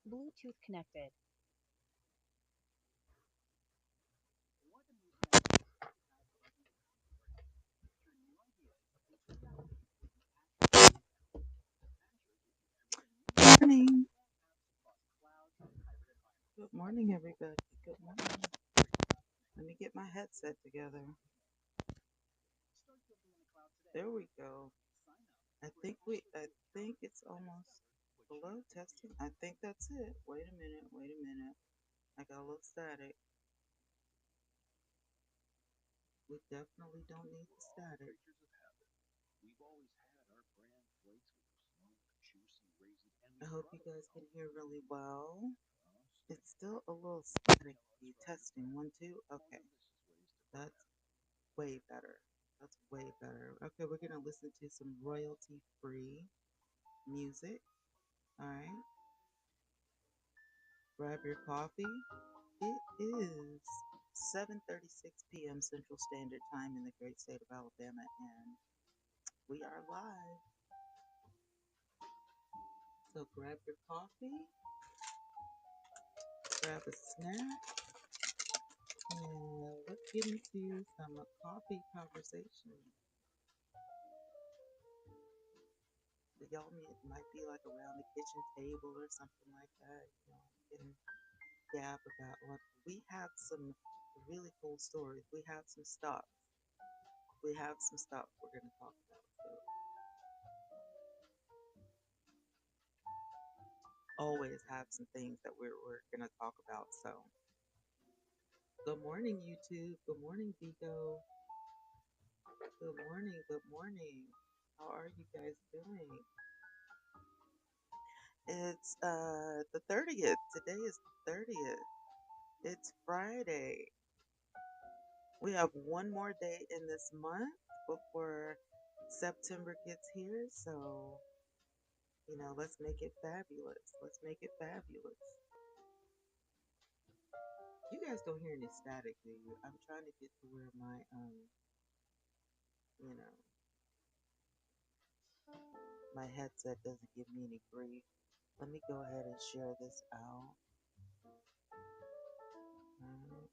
Bluetooth connected. Morning. Good morning, everybody. Good morning. Let me get my headset together. There we go. I think it's almost below testing. I think that's it. Wait a minute. Wait a minute. I got a little static. We definitely don't need the static. I hope you guys can hear really well. It's still a little static. Testing. One, two. Okay. That's way better. That's way better. Okay, we're going to listen to some royalty free music. All right. Grab your coffee. It is 7:36 p.m. Central Standard Time in the great state of Alabama, and we are live. So grab your coffee, grab a snack, and let's get into some coffee conversation. Might be like around the kitchen table or something like that, getting gab about what we have some really cool stories. We have some stuff. We have some stuff we're going to talk about. So always have some things that we're going to talk about. So, good morning, YouTube. Good morning, Vigo. Good morning. Good morning. How are you guys doing? It's the 30th. Today is the 30th. It's Friday. We have one more day in this month before September gets here. So, let's make it fabulous. Let's make it fabulous. You guys don't hear any static, do you? I'm trying to get to where you know, my headset doesn't give me any grief. Let me go ahead and share this out. Alright.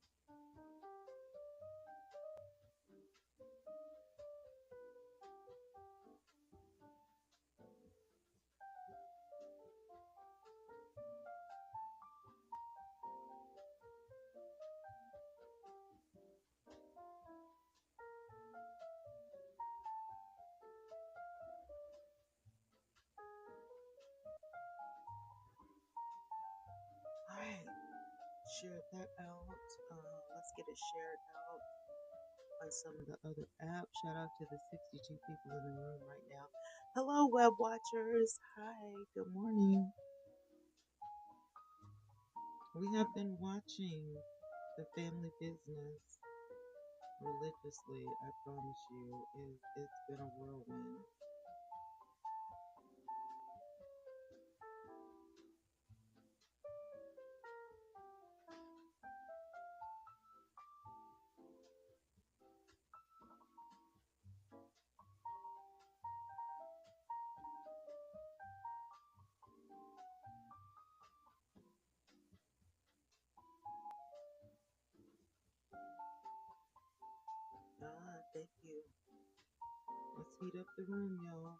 Alright, share that out. Let's get it shared out on some of the other apps. Shout out to the 62 people in the room right now. Hello, web watchers. Hi, good morning. We have been watching the family business religiously. I promise you, it's been a whirlwind. Thank you. Let's heat up the room, y'all.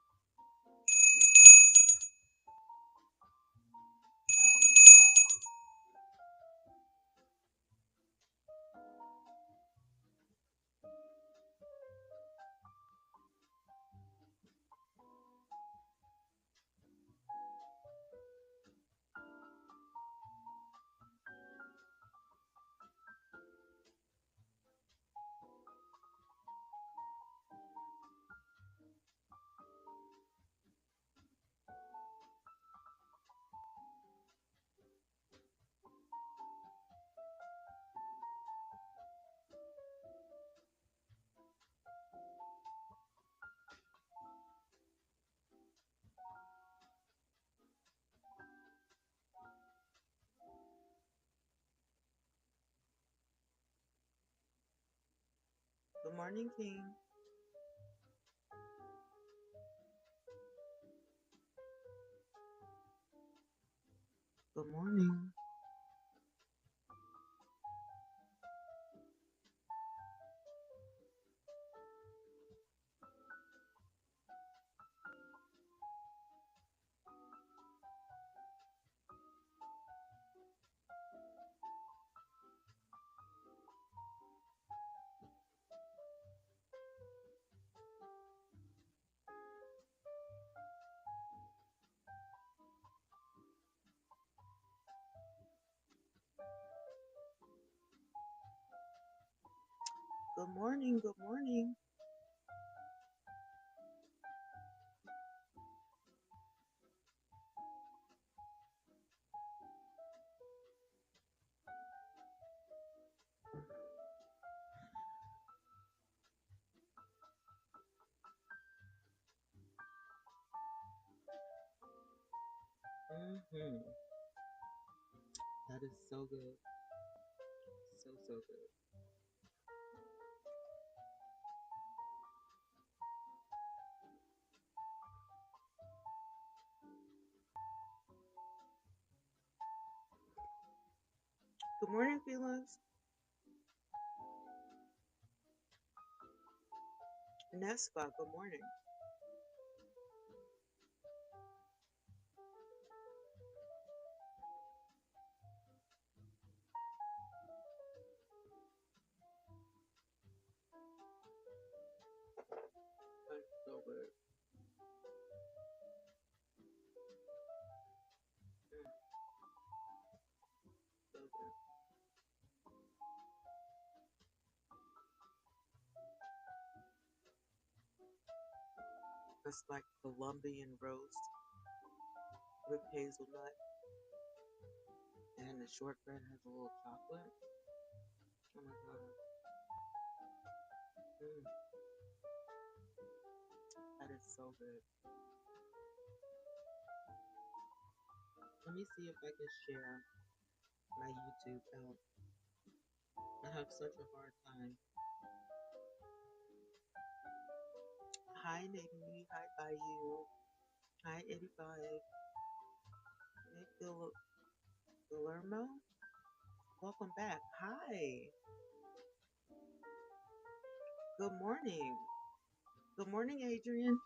Good morning, King. Good morning. Good morning. Good morning. Hmm. That is so good. So, so good. Good morning, Felix. Nespa, good morning. That's so good. Mm, so good. It's like Colombian roast with hazelnut, and the shortbread has a little chocolate. Oh my god. Mm, that is so good. Let me see if I can share my YouTube out. I have such a hard time. Hi, Nadine. Hi, Bayou. Hi, 85. Hey, Guillermo. Welcome back. Hi. Good morning. Good morning, Adrian.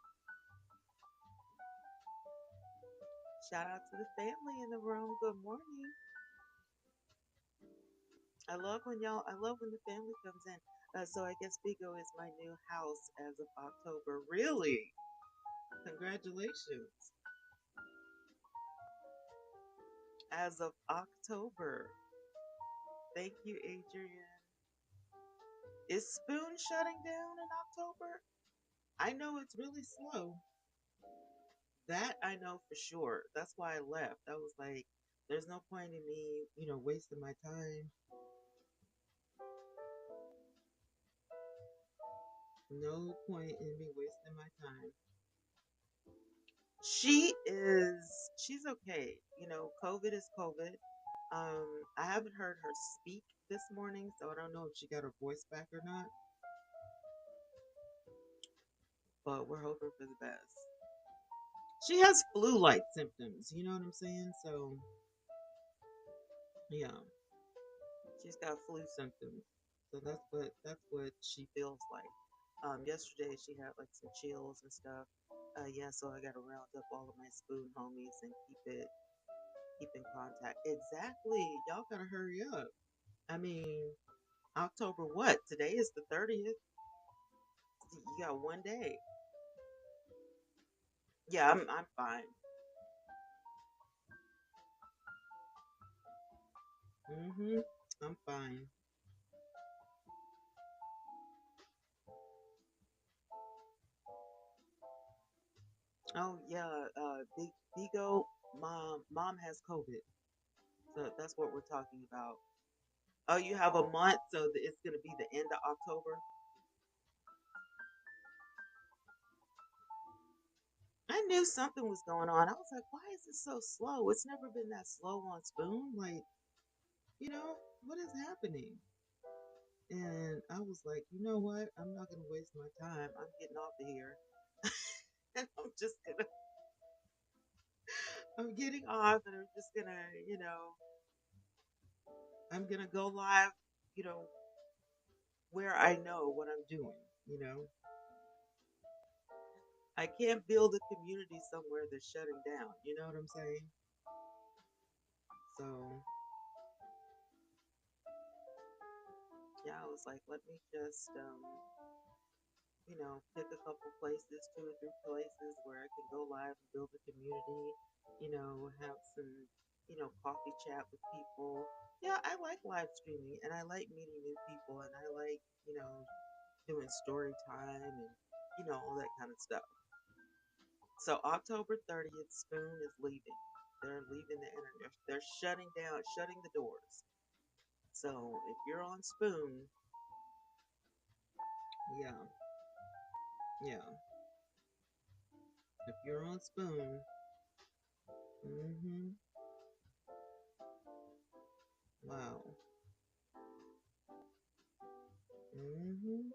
Shout out to the family in the room. Good morning. I love when the family comes in. So I guess Vigo is my new house as of October. Really? Congratulations. As of October. Thank you, Adrian. Is Spoon shutting down in October? I know it's really slow. That I know for sure. That's why I left. I was like, there's no point in me, wasting my time. No point in me wasting my time. She's okay. COVID is COVID. I haven't heard her speak this morning, so I don't know if she got her voice back or not, but we're hoping for the best. She has flu-like symptoms, you know what I'm saying? So, yeah, she's got flu symptoms. So that's what she feels like. Yesterday she had like some chills and stuff. Yeah, so I got to round up all of my spoon homies and keep in contact. Exactly. Y'all gotta hurry up. I mean, October what? Today is the 30th. You got one day. Yeah, I'm fine. Mhm. I'm fine. Oh yeah, Big Bigo, mom has COVID. So that's what we're talking about. Oh, you have a month, so it's gonna be the end of October. I knew something was going on. I was like, why is it so slow? It's never been that slow on Spoon. Like, what is happening? And I was like, you know what? I'm not gonna waste my time. I'm getting off of here. And I'm just gonna I'm getting off and I'm just gonna, I'm gonna go live, you know, where I know what I'm doing, you know. I can't build a community somewhere that's shutting down, you know what I'm saying? So, yeah, I was like, let me just, pick a couple places, two or three places where I can go live and build a community, have some, coffee chat with people. Yeah, I like live streaming and I like meeting new people and I like, doing story time and, all that kind of stuff. So October 30th, Spoon is leaving. They're leaving the internet. They're shutting down, shutting the doors. So if you're on Spoon, yeah, yeah. If you're on Spoon, mm-hmm, wow, mm-hmm,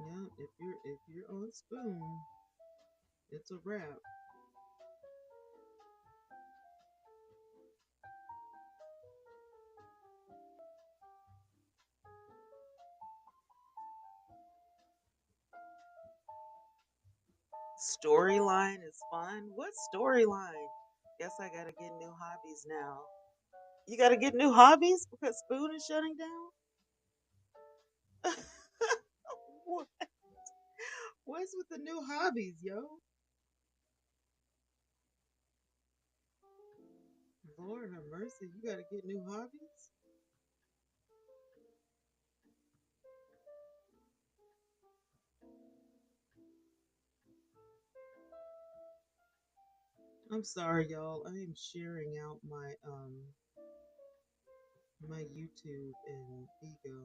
yeah. If you're on Spoon, it's a wrap. Storyline is fun. What storyline? Guess I gotta get new hobbies now. You gotta get new hobbies because Spoon is shutting down. What? What's with the new hobbies, yo? Lord have mercy, you gotta get new hobbies? I'm sorry, y'all. I am sharing out my YouTube and Ego.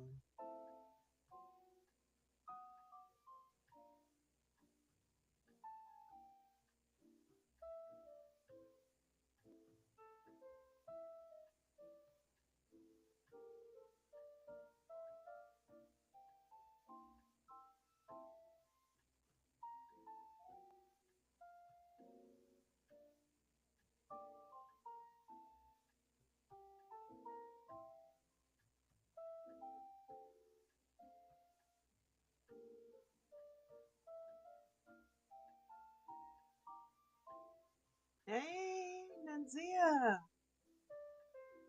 Hey, Nanzia.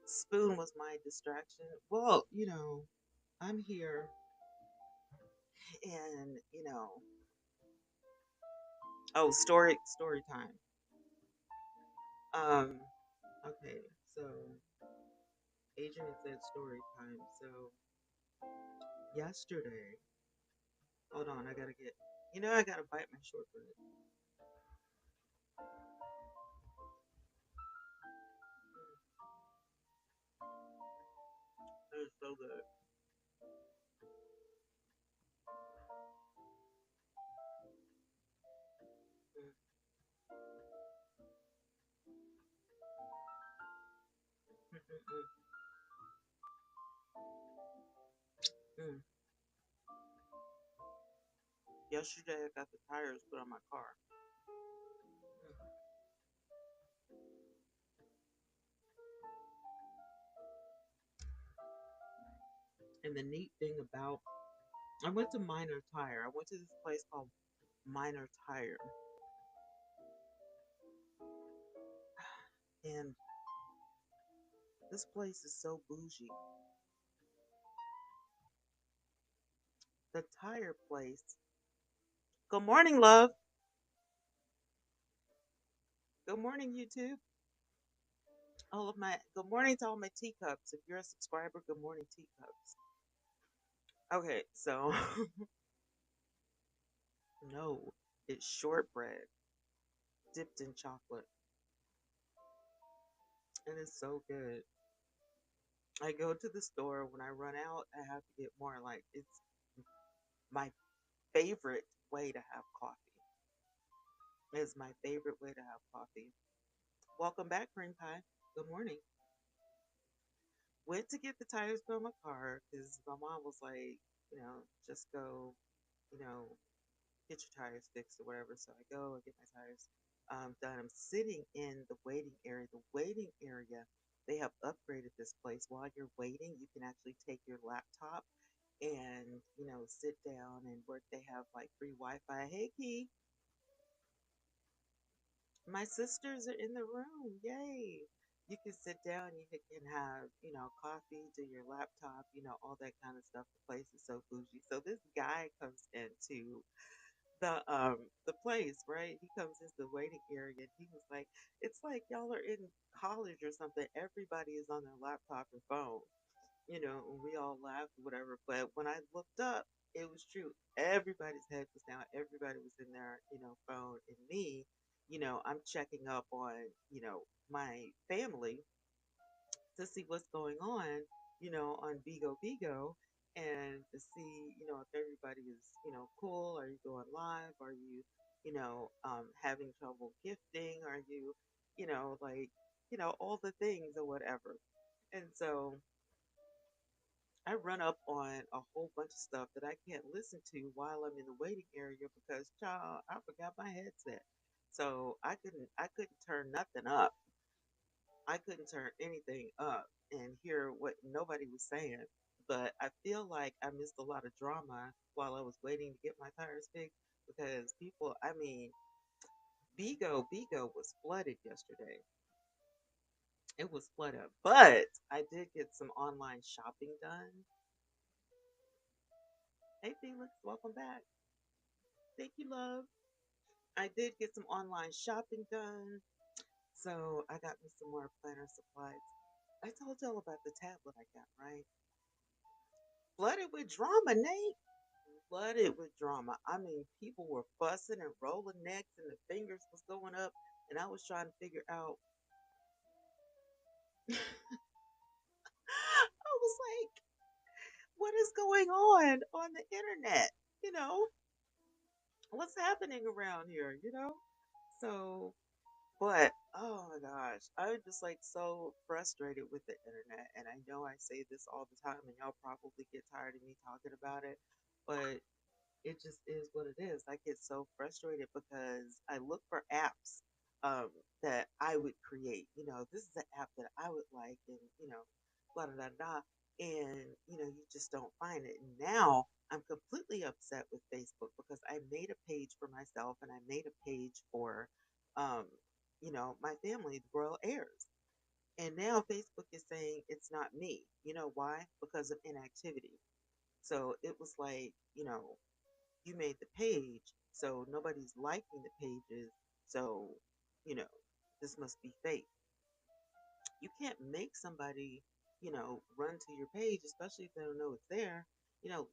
Spoon was my distraction. Well, I'm here and, oh, story time. Um, okay, so Adrian said story time. So yesterday, hold on, I gotta get, I gotta bite my shortbread. It was so good. Mm, mm, mm, mm, mm. Yesterday, I got the tires put on my car. Mm. And the neat thing about, I went to Minor Tire. I went to this place called Minor Tire, and this place is so bougie. The tire place. Good morning, love. Good morning, YouTube. All of my good morning to all my teacups. If you're a subscriber, good morning, teacups. Okay, so no, it's shortbread dipped in chocolate, and it's so good. I go to the store when I run out. I have to get more. Like it's my favorite way to have coffee. It's my favorite way to have coffee. Welcome back, cream pie. Good morning. Went to get the tires for my car because my mom was like, just go, you know, get your tires fixed or whatever. So I go and get my tires done. I'm sitting in the waiting area. The waiting area, they have upgraded this place. While you're waiting, you can actually take your laptop and, sit down and work. They have like free Wi Fi. Hey, Key, my sisters are in the room. Yay. You can sit down, you can have, coffee, do your laptop, all that kind of stuff. The place is so bougie. So this guy comes into the place, right? He comes into the waiting area and he was like, it's like y'all are in college or something. Everybody is on their laptop and phone, and we all laughed or whatever. But when I looked up, it was true. Everybody's head was down. Everybody was in their, phone. And me, I'm checking up on, my family to see what's going on Bigo Bigo, and to see, if everybody is, cool. Are you going live? Are you, having trouble gifting? Are you, like, all the things or whatever. And so I run up on a whole bunch of stuff that I can't listen to while I'm in the waiting area because, child, I forgot my headset. So I couldn't turn nothing up. I couldn't turn anything up and hear what nobody was saying. But I feel like I missed a lot of drama while I was waiting to get my tires fixed because people, I mean, Bigo was flooded yesterday. It was flooded, but I did get some online shopping done. Hey, Felix, welcome back. Thank you, love. I did get some online shopping done, so I got me some more planner supplies. I told y'all about the tablet I got, right? Flooded with drama, Nate. Flooded with drama. I mean, people were fussing and rolling necks, and the fingers was going up, and I was trying to figure out. I was like, what is going on the internet? You know, what's happening around here? So, but oh my gosh, I'm just like so frustrated with the internet, and I know I say this all the time, and y'all probably get tired of me talking about it, but it just is what it is. I get so frustrated because I look for apps um, that I would create. This is an app that I would like, and blah blah blah, blah. And you just don't find it. And now I'm completely upset with Facebook because I made a page for myself and I made a page for, um, my family, the royal heirs. And now Facebook is saying it's not me. You know why? Because of inactivity. So it was like, you made the page, so nobody's liking the pages, so, you know, this must be fake. You can't make somebody, run to your page, especially if they don't know it's there.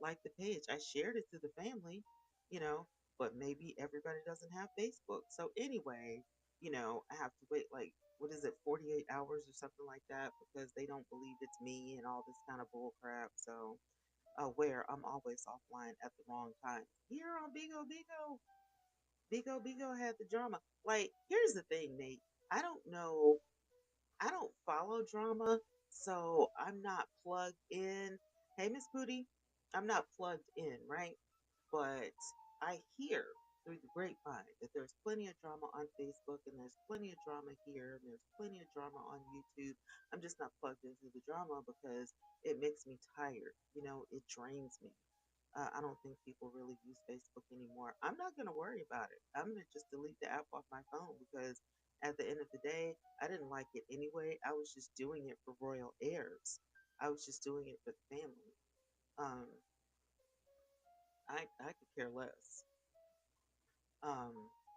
Like the page. I shared it to the family, you know, but maybe everybody doesn't have Facebook. So anyway, I have to wait like, what is it, 48 hours or something like that because they don't believe it's me and all this kind of bull crap. So, where I'm always offline at the wrong time. Here on Bigo Bigo, Bigo Bigo had the drama. Like, here's the thing, Nate. I don't know. I don't follow drama, so I'm not plugged in. Hey, Miss Booty, I'm not plugged in, right? But I hear through the grapevine that there's plenty of drama on Facebook and there's plenty of drama here and there's plenty of drama on YouTube. I'm just not plugged into the drama because it makes me tired. It drains me. I don't think people really use Facebook anymore. I'm not going to worry about it. I'm going to just delete the app off my phone because at the end of the day, I didn't like it anyway. I was just doing it for royal heirs. I was just doing it for the family. Um, I could care less. Um,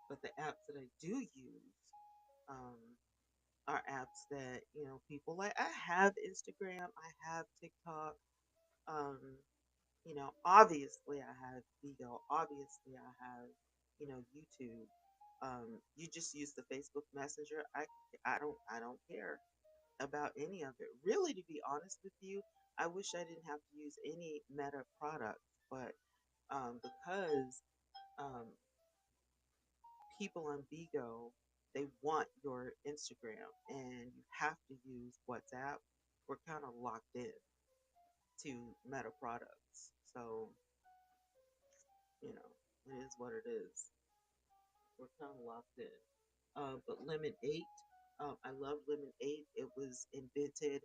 but the apps that I do use um, are apps that people like. I have Instagram, I have TikTok. Um, Obviously I have Vigo. Obviously I have YouTube. You just use the Facebook Messenger. I don't care about any of it. Really, to be honest with you, I wish I didn't have to use any Meta products, but because um, people on Vigo, they want your Instagram and you have to use WhatsApp. we're kind of locked in to Meta products. So, it is what it is. We're kind of locked in. But Lemon 8, I love Lemon 8. It was invented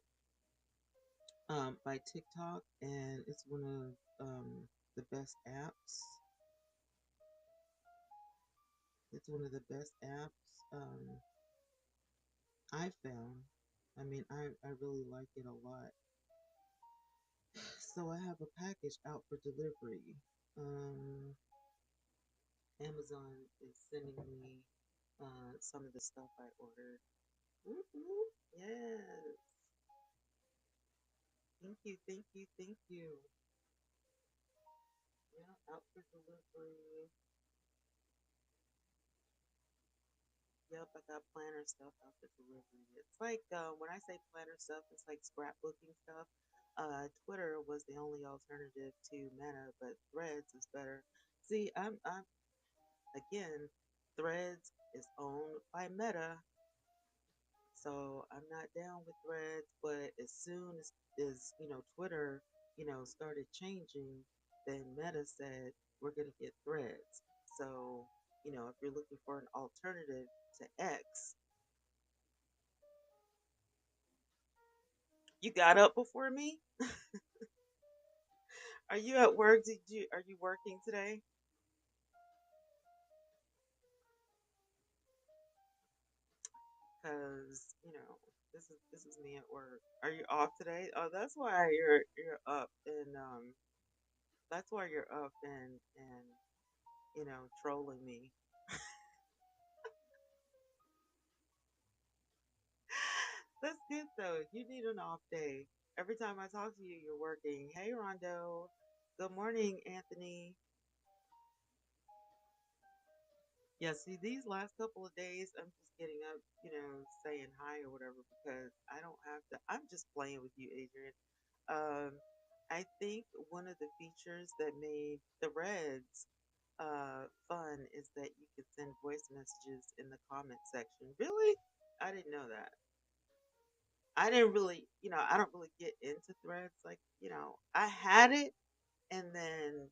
by TikTok, and it's one of the best apps. It's one of the best apps I found. I mean, I really like it a lot. So I have a package out for delivery. Um, Amazon is sending me some of the stuff I ordered. Woo-hoo. Yes. Thank you, thank you, thank you. Yeah, out for delivery. Yep, I got planner stuff out for delivery. It's like when I say planner stuff, it's like scrapbooking stuff. Twitter was the only alternative to Meta, but Threads is better. See, I'm again, Threads is owned by Meta, so I'm not down with Threads. But as soon as Twitter started changing, then Meta said we're gonna get Threads. So if you're looking for an alternative to X, you got up before me. Are you at work? Are you working today? Because this is me at work. Are you off today? Oh, that's why you're up and that's why you're up and trolling me. That's good though. You need an off day. Every time I talk to you, you're working. Hey, Rondo. Good morning, Anthony. Yeah, see, these last couple of days, I'm just getting up, saying hi or whatever because I don't have to. I'm just playing with you, Adrian. Um, I think one of the features that made the Reds fun is that you could send voice messages in the comment section. Really? I didn't know that. I didn't really, I don't really get into threads. Like, I had it and then,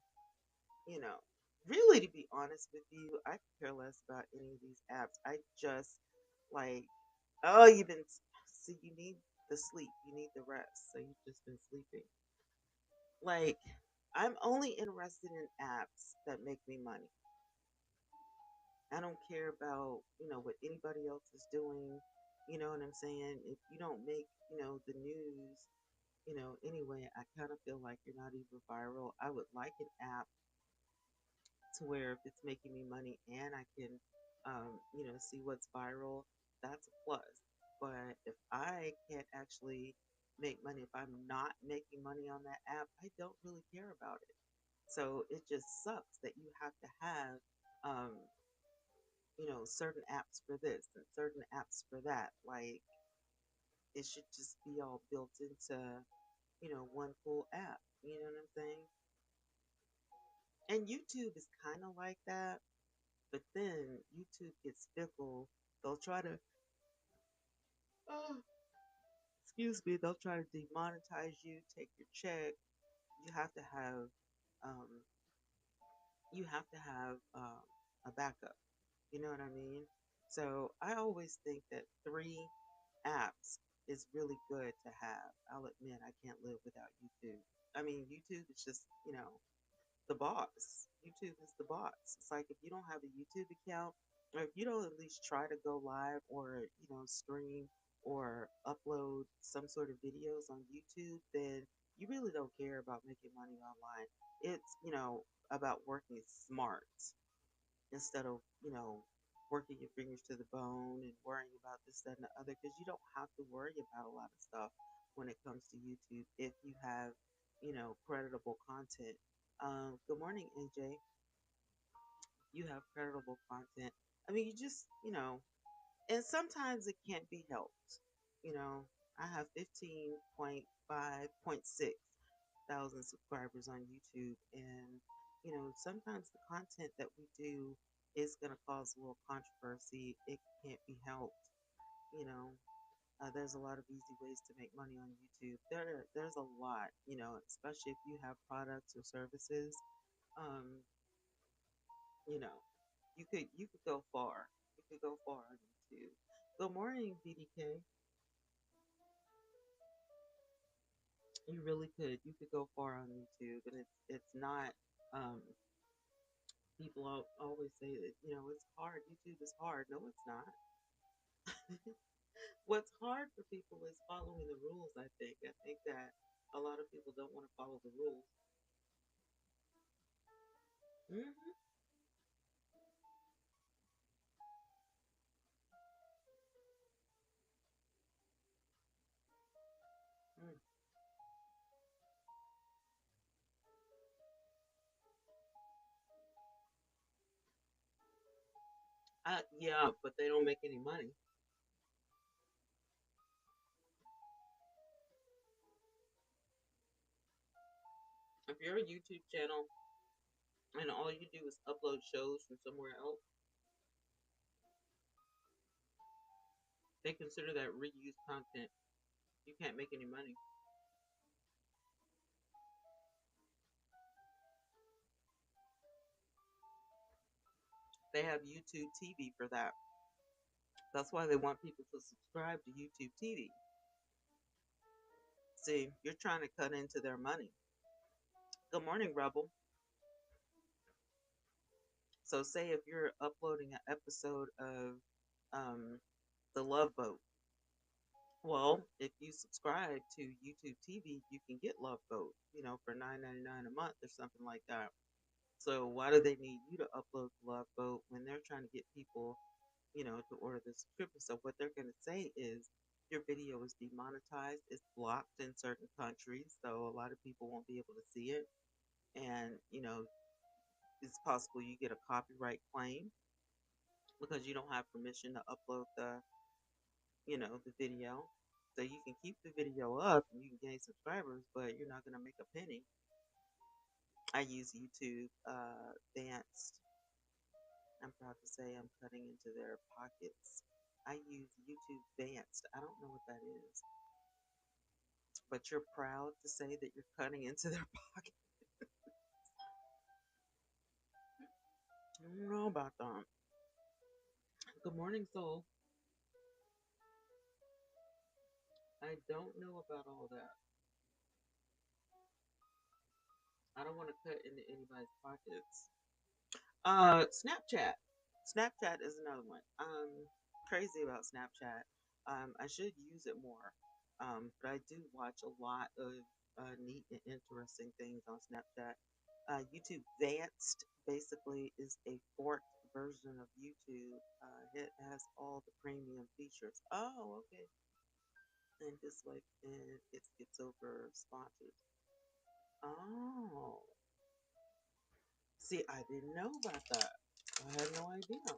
you know, really to be honest with you, I could care less about any of these apps. I just like, oh, see, you need the sleep, you need the rest. So you've just been sleeping. Like, I'm only interested in apps that make me money. I don't care about, what anybody else is doing. You know what I'm saying? If you don't make, the news, anyway, I kind of feel like you're not even viral. I would like an app to where if it's making me money and I can, see what's viral, that's a plus. But if I can't actually make money, if I'm not making money on that app, I don't really care about it. So it just sucks that you have to have, um, certain apps for this and certain apps for that. Like it should just be all built into, one full app. You know what I'm saying? And YouTube is kind of like that, but then YouTube gets fickle. They'll try to, oh, excuse me, they'll try to demonetize you, take your check. You have to have, um, a backup. You know what I mean? So I always think that three apps is really good to have. I'll admit I can't live without YouTube. I mean, YouTube is just, the boss. YouTube is the boss. It's like if you don't have a YouTube account, or if you don't at least try to go live or, stream or upload some sort of videos on YouTube, then you really don't care about making money online. It's, about working smart instead of, working your fingers to the bone and worrying about this, that, and the other, because you don't have to worry about a lot of stuff when it comes to YouTube if you have, creditable content. Good morning, AJ. You have creditable content. I mean, you just, and sometimes it can't be helped. You know, I have 15.5.6 thousand subscribers on YouTube, and sometimes the content that we do is going to cause a little controversy. It can't be helped, you know. There's a lot of easy ways to make money on YouTube. There's a lot, especially if you have products or services. Um, you know, you could go far. You could go far on YouTube. Good morning, BDK. You really could. You could go far on YouTube, and it's not. Um, People always say that it's hard. YouTube is hard. No, it's not. What's hard for people is following the rules. I think that a lot of people don't want to follow the rules. Hmm. Mm. Yeah, but they don't make any money. If you're a YouTube channel and all you do is upload shows from somewhere else, they consider that reused content. You can't make any money. They have YouTube TV for that. That's why they want people to subscribe to YouTube TV. See, you're trying to cut into their money. Good morning, Rebel. So, say if you're uploading an episode of um, The Love Boat, well, if you subscribe to YouTube TV, you can get Love Boat, for $9.99 a month or something like that. So, why do they need you to upload the Love Boat when they're trying to get people, to order the subscription? So, what they're going to say is your video is demonetized, it's blocked in certain countries, so a lot of people won't be able to see it. And, it's possible you get a copyright claim because you don't have permission to upload the video. So you can keep the video up and you can gain subscribers, but you're not going to make a penny. I use YouTube Advanced. I'm proud to say I'm cutting into their pockets. I use YouTube Advanced. I don't know what that is, but you're proud to say that you're cutting into their pocket. I don't know about that. Good morning, Soul. I don't know about all that. I don't want to cut into anybody's pockets. Snapchat. Snapchat is another one. Crazy about Snapchat. I should use it more. But I do watch a lot of neat and interesting things on Snapchat. YouTube Vanced basically is a forked version of YouTube. It has all the premium features. Oh, okay. And just like it skips over sponsors. Oh, see, I didn't know about that. I had no idea.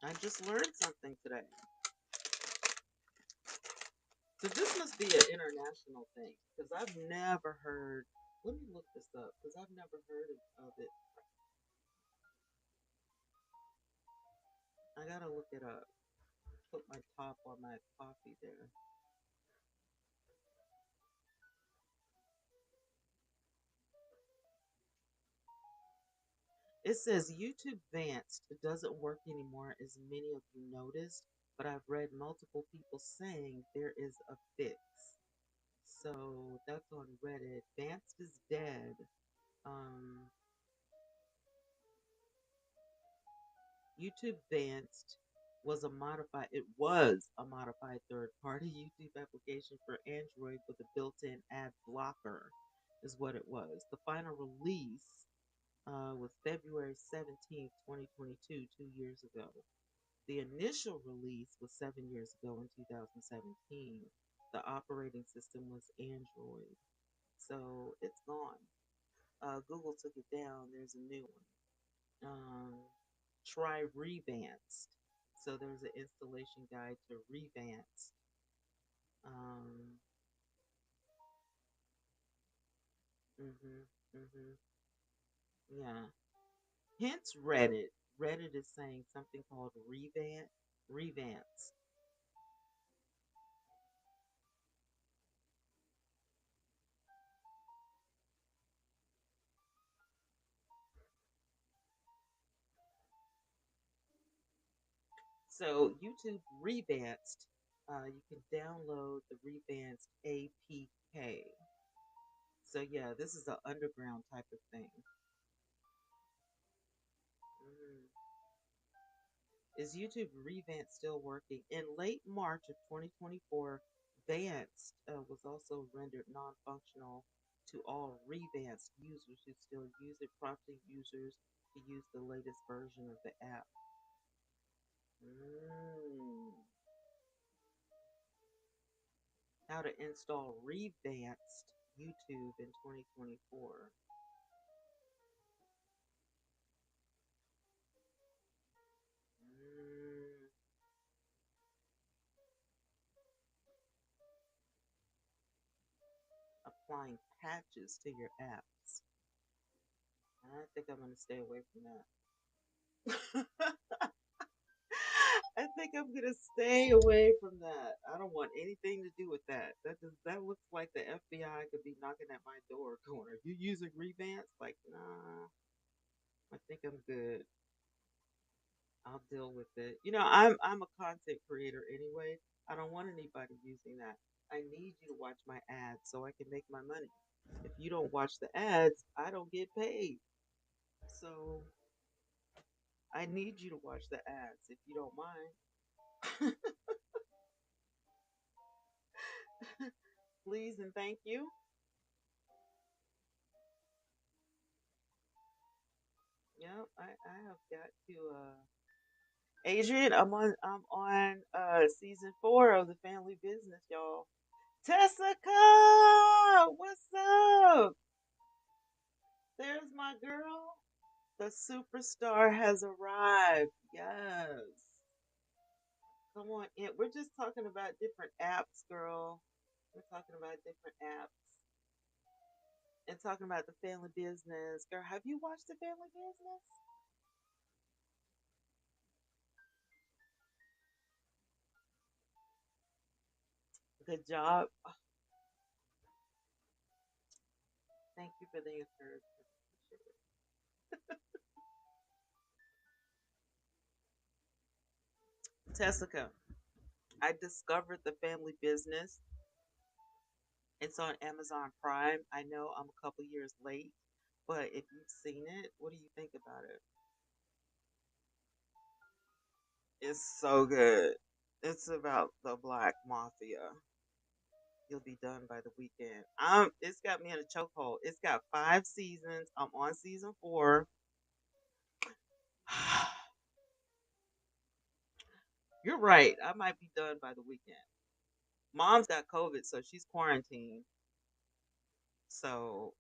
I just learned something today. So this must be an international thing because I've never heard. Let me look this up because I've never heard of it. I gotta look it up. Put my top on my coffee there. It says YouTube Advanced doesn't work anymore, as many of you noticed, but I've read multiple people saying there is a fix. So that's on Reddit. Advanced is dead. Um, YouTube Advanced was a modified third-party YouTube application for Android with a built-in ad blocker, is what it was. The final release was February 17th, 2022, 2 years ago. The initial release was 7 years ago in 2017. The operating system was Android. So it's gone. Google took it down. There's a new one. Try Revanced. So there's an installation guide to Revanced. Um, mhm, mhm, yeah. Hence Reddit. Reddit is saying something called Revance. So YouTube Revanced, you can download the Revanced APK. So yeah, this is an underground type of thing. Mm. Is YouTube Revanced still working? In late March of 2024, Vanced was also rendered non-functional to all Revanced users who still use it, prompting users to use the latest version of the app. Mm. How to install Revanced YouTube in 2024. Mm. Applying patches to your apps. I think I'm going to stay away from that. I think I'm gonna stay away from that. I don't want anything to do with that. That looks like the FBI could be knocking at my door, going, "Are you using Revance?" Like, nah, I think I'm good. I'll deal with it. I'm a content creator anyway. I don't want anybody using that. I need you to watch my ads so I can make my money. If you don't watch the ads, I don't get paid. So I need you to watch the ads if you don't mind. Please and thank you. Yep, I have got to Adrian, I'm on season 4 of the family business, y'all. Tessica! What's up? There's my girl. The superstar has arrived. Yes. Come on in. We're just talking about different apps, girl. We're talking about different apps and talking about the family business. Girl, have you watched the family business? Good job. Oh, thank you for the encouragement. Tessica, I discovered the family business. It's on Amazon Prime. I know I'm a couple years late, but if you've seen it, what do you think about it? It's so good. It's about the black mafia. You'll be done by the weekend. It's got me in a chokehold. It's got 5 seasons. I'm on season 4. You're right. I might be done by the weekend. Mom's got COVID, so she's quarantined. So,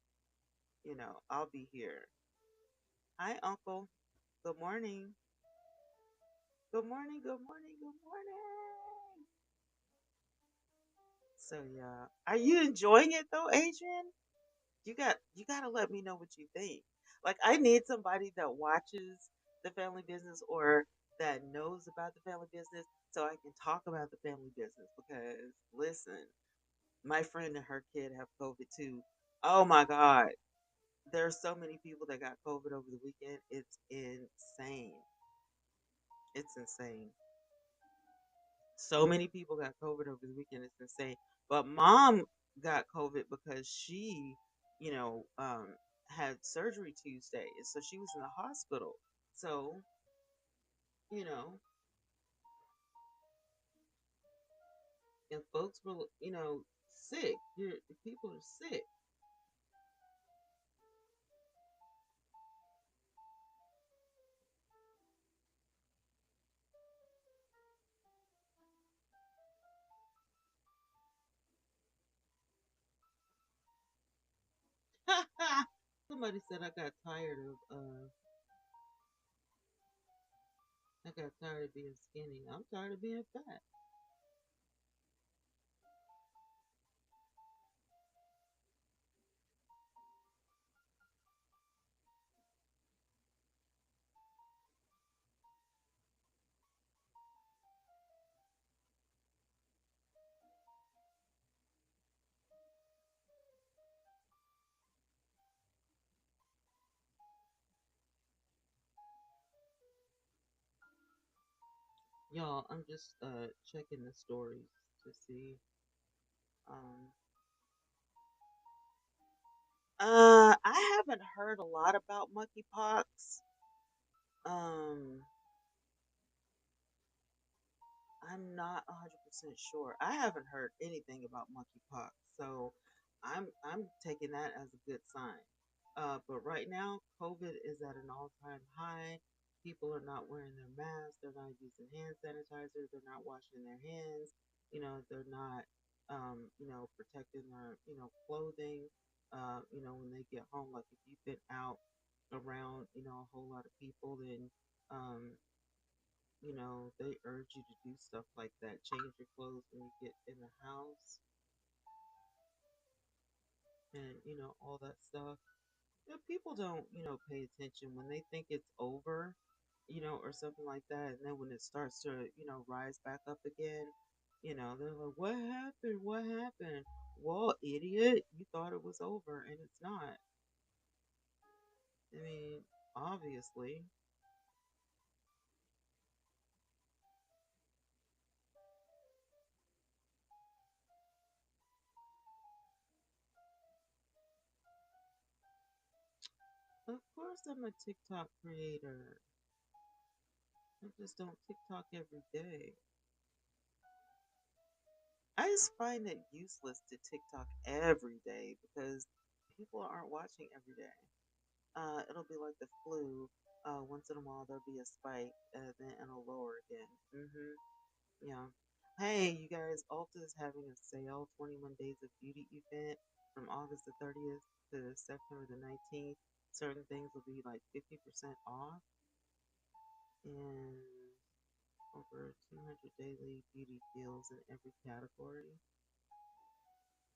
I'll be here. Hi, Uncle. Good morning. Good morning. Good morning. Good morning. So yeah, are you enjoying it though, Adrian? You got to let me know what you think. Like, I need somebody that watches the family business or that knows about the family business so I can talk about the family business. Because listen, my friend and her kid have COVID too. Oh my God, there's so many people that got COVID over the weekend. It's insane. It's insane. So many people got COVID over the weekend. It's insane. But mom got COVID because she, you know, um, had surgery Tuesday, and so she was in the hospital. So, you know, and folks were, sick. People are sick. Somebody said I got tired of being skinny. I'm tired of being fat. Y'all, I'm just checking the stories to see. Um, I haven't heard a lot about monkeypox. Um, I'm not 100% sure. I haven't heard anything about monkeypox, so I'm taking that as a good sign. But right now, COVID is at an all-time high. People are not wearing their masks. They're not using hand sanitizer. They're not washing their hands. They're not, protecting their, clothing. When they get home, like if you've been out around, a whole lot of people, then um, they urge you to do stuff like that. Change your clothes when you get in the house and, all that stuff. People don't, pay attention when they think it's over, or something like that. And then when it starts to, rise back up again, they're like, what happened? What happened? Well, idiot, you thought it was over and it's not. I mean, obviously. Of course, I'm a TikTok creator. I just don't TikTok every day. I just find it useless to TikTok every day because people aren't watching every day. It'll be like the flu. Once in a while there'll be a spike, then it'll lower again. Yeah. Hey, you guys, Ulta is having a sale, 21 Days of Beauty event from August the 30th to September the 19th. Certain things will be like 50% off, and over 200 daily beauty deals in every category.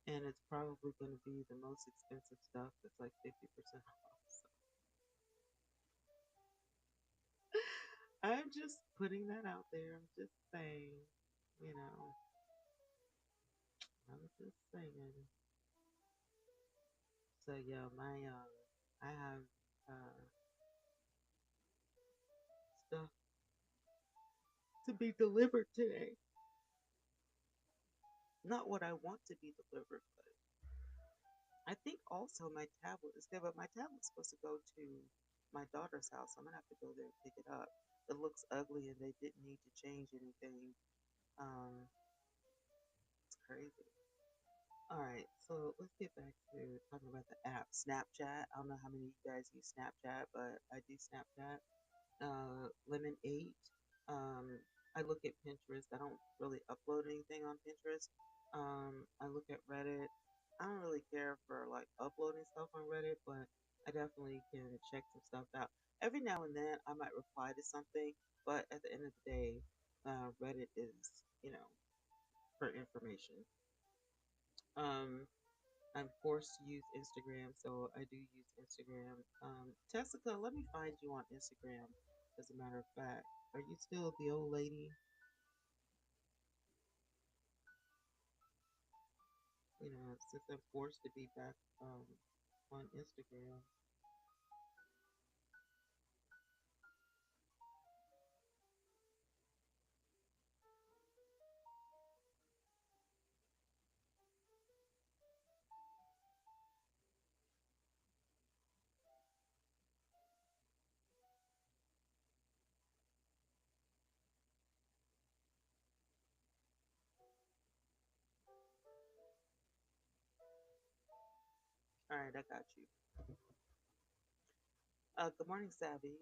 And it's probably going to be the most expensive stuff that's like 50% off. So I'm just putting that out there. I'm just saying, you know, I'm just saying. So yeah, I have stuff to be delivered today. Not what I want to be delivered, but I think also my tablet is good. But my tablet's supposed to go to my daughter's house. I'm gonna have to go there and pick it up. It looks ugly, and they didn't need to change anything. It's crazy. All right, so let's get back to talking about the app Snapchat. I don't know how many of you guys use Snapchat, but I do Snapchat. Lemon 8. I look at Pinterest. I don't really upload anything on Pinterest. I look at Reddit. I don't really care for like uploading stuff on Reddit, but I definitely can check some stuff out. Every now and then I might reply to something, but at the end of the day, Reddit is, for information. Um, I'm forced to use Instagram, so I do use Instagram. Tessica, let me find you on Instagram. As a matter of fact, are you still the old lady? Since I'm forced to be back on Instagram. All right, I got you. Good morning, Savvy.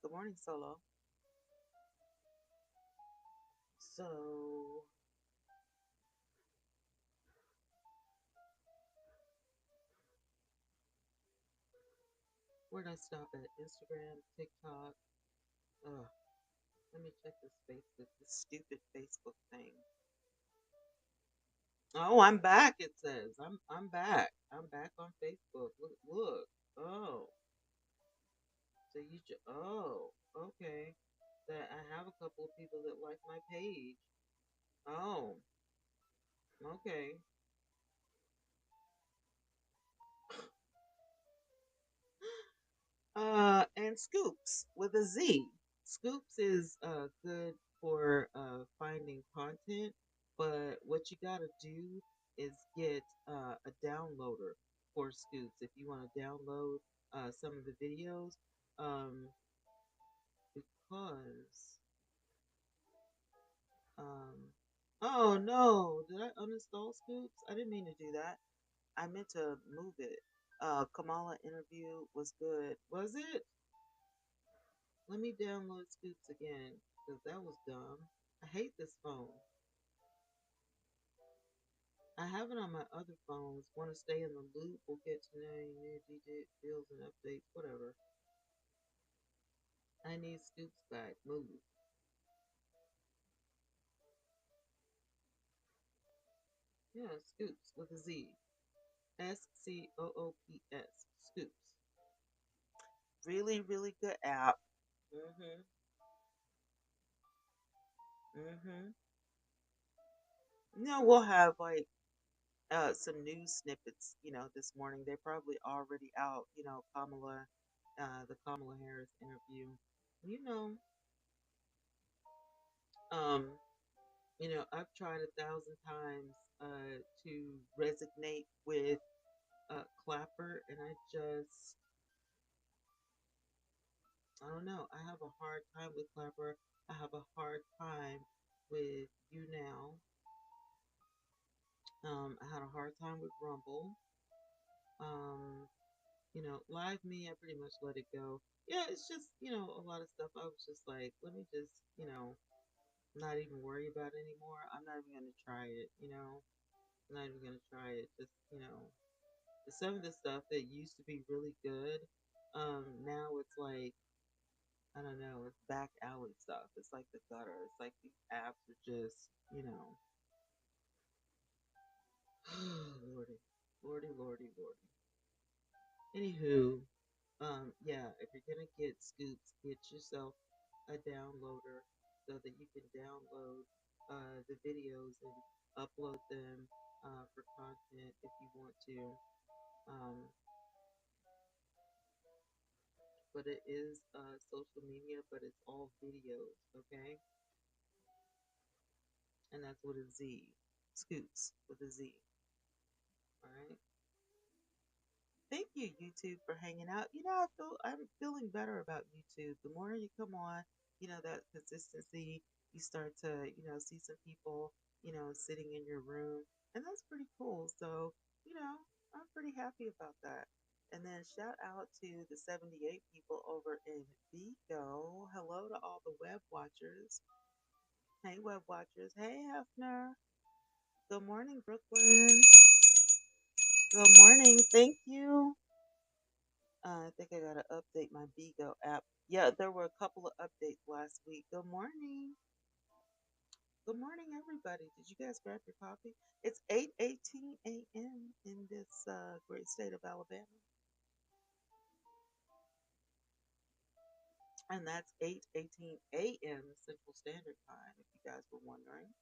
Good morning, Solo. So, where did I stop at? Instagram, TikTok. Ugh, let me check this Facebook, this stupid Facebook thing. Oh, I'm back. It says I'm back. I'm back on Facebook. Look, look. Oh, so oh, okay. That I have a couple of people that like my page. Oh, okay. And Scoops with a Z. Scoops is good for finding content. But what you got to do is get a downloader for Scoops if you want to download some of the videos. Um, because um, oh no, did I uninstall Scoops? I didn't mean to do that. I meant to move it. Kamala interview was good. Was it? Let me download Scoops again because that was dumb. I hate this phone. I have it on my other phones. Want to stay in the loop? We'll get to know you, new DJ deals and updates, whatever. I need Scoops back. Move. Yeah, Scoops with a Z. Scoops. Scoops. Really, really good app. Mhm. Mhm. We'll have like some news snippets. This morning they're probably already out. The Kamala Harris interview. You know, um, I've tried 1,000 times to resonate with Clapper, and I don't know. I have a hard time with Clapper. I have a hard time with You Now. I had a hard time with Rumble. Um, Live Me, I pretty much let it go. Yeah, it's just, a lot of stuff. I was just like, let me just, not even worry about it anymore. I'm not even gonna try it, I'm not even gonna try it. Just, some of the stuff that used to be really good, now it's like, I don't know, it's back alley stuff. It's like the gutter. It's like these apps are just, lordy, lordy, lordy, lordy. Anywho, yeah, if you're gonna get Scoops, get yourself a downloader so that you can download the videos and upload them for content if you want to. Um, but it is social media, but it's all videos, okay? And that's with a Z. Scoops with a Z. All right. Thank you, YouTube, for hanging out. I'm feeling better about YouTube. The more you come on, that consistency, you start to, see some people, sitting in your room, and that's pretty cool. So, I'm pretty happy about that. And then shout out to the 78 people over in Vigo. Hello to all the web watchers. Hey, web watchers. Hey, Hefner. Good morning, Brooklyn. Good morning. Thank you. I think I gotta update my Bigo app. Yeah, there were a couple of updates last week. Good morning. Good morning, everybody. Did you guys grab your coffee? It's 8:18 a.m. in this great state of Alabama, and that's 8:18 a.m. Central Standard Time. If you guys were wondering,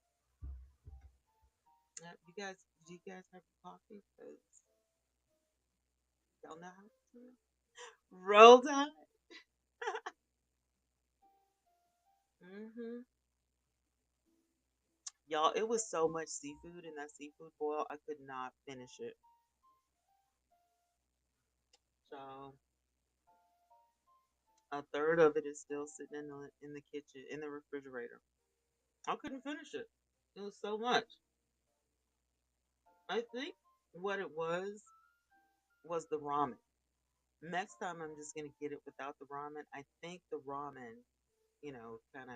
do you guys have your coffee? Cause y'all know how to do it. Roll Tide. Hmm. Y'all, it was so much seafood in that seafood boil. I could not finish it. So a third of it is still sitting in the kitchen in the refrigerator. I couldn't finish it. It was so much. I think what it was the ramen. Next time I'm just gonna get it without the ramen. I think the ramen, kind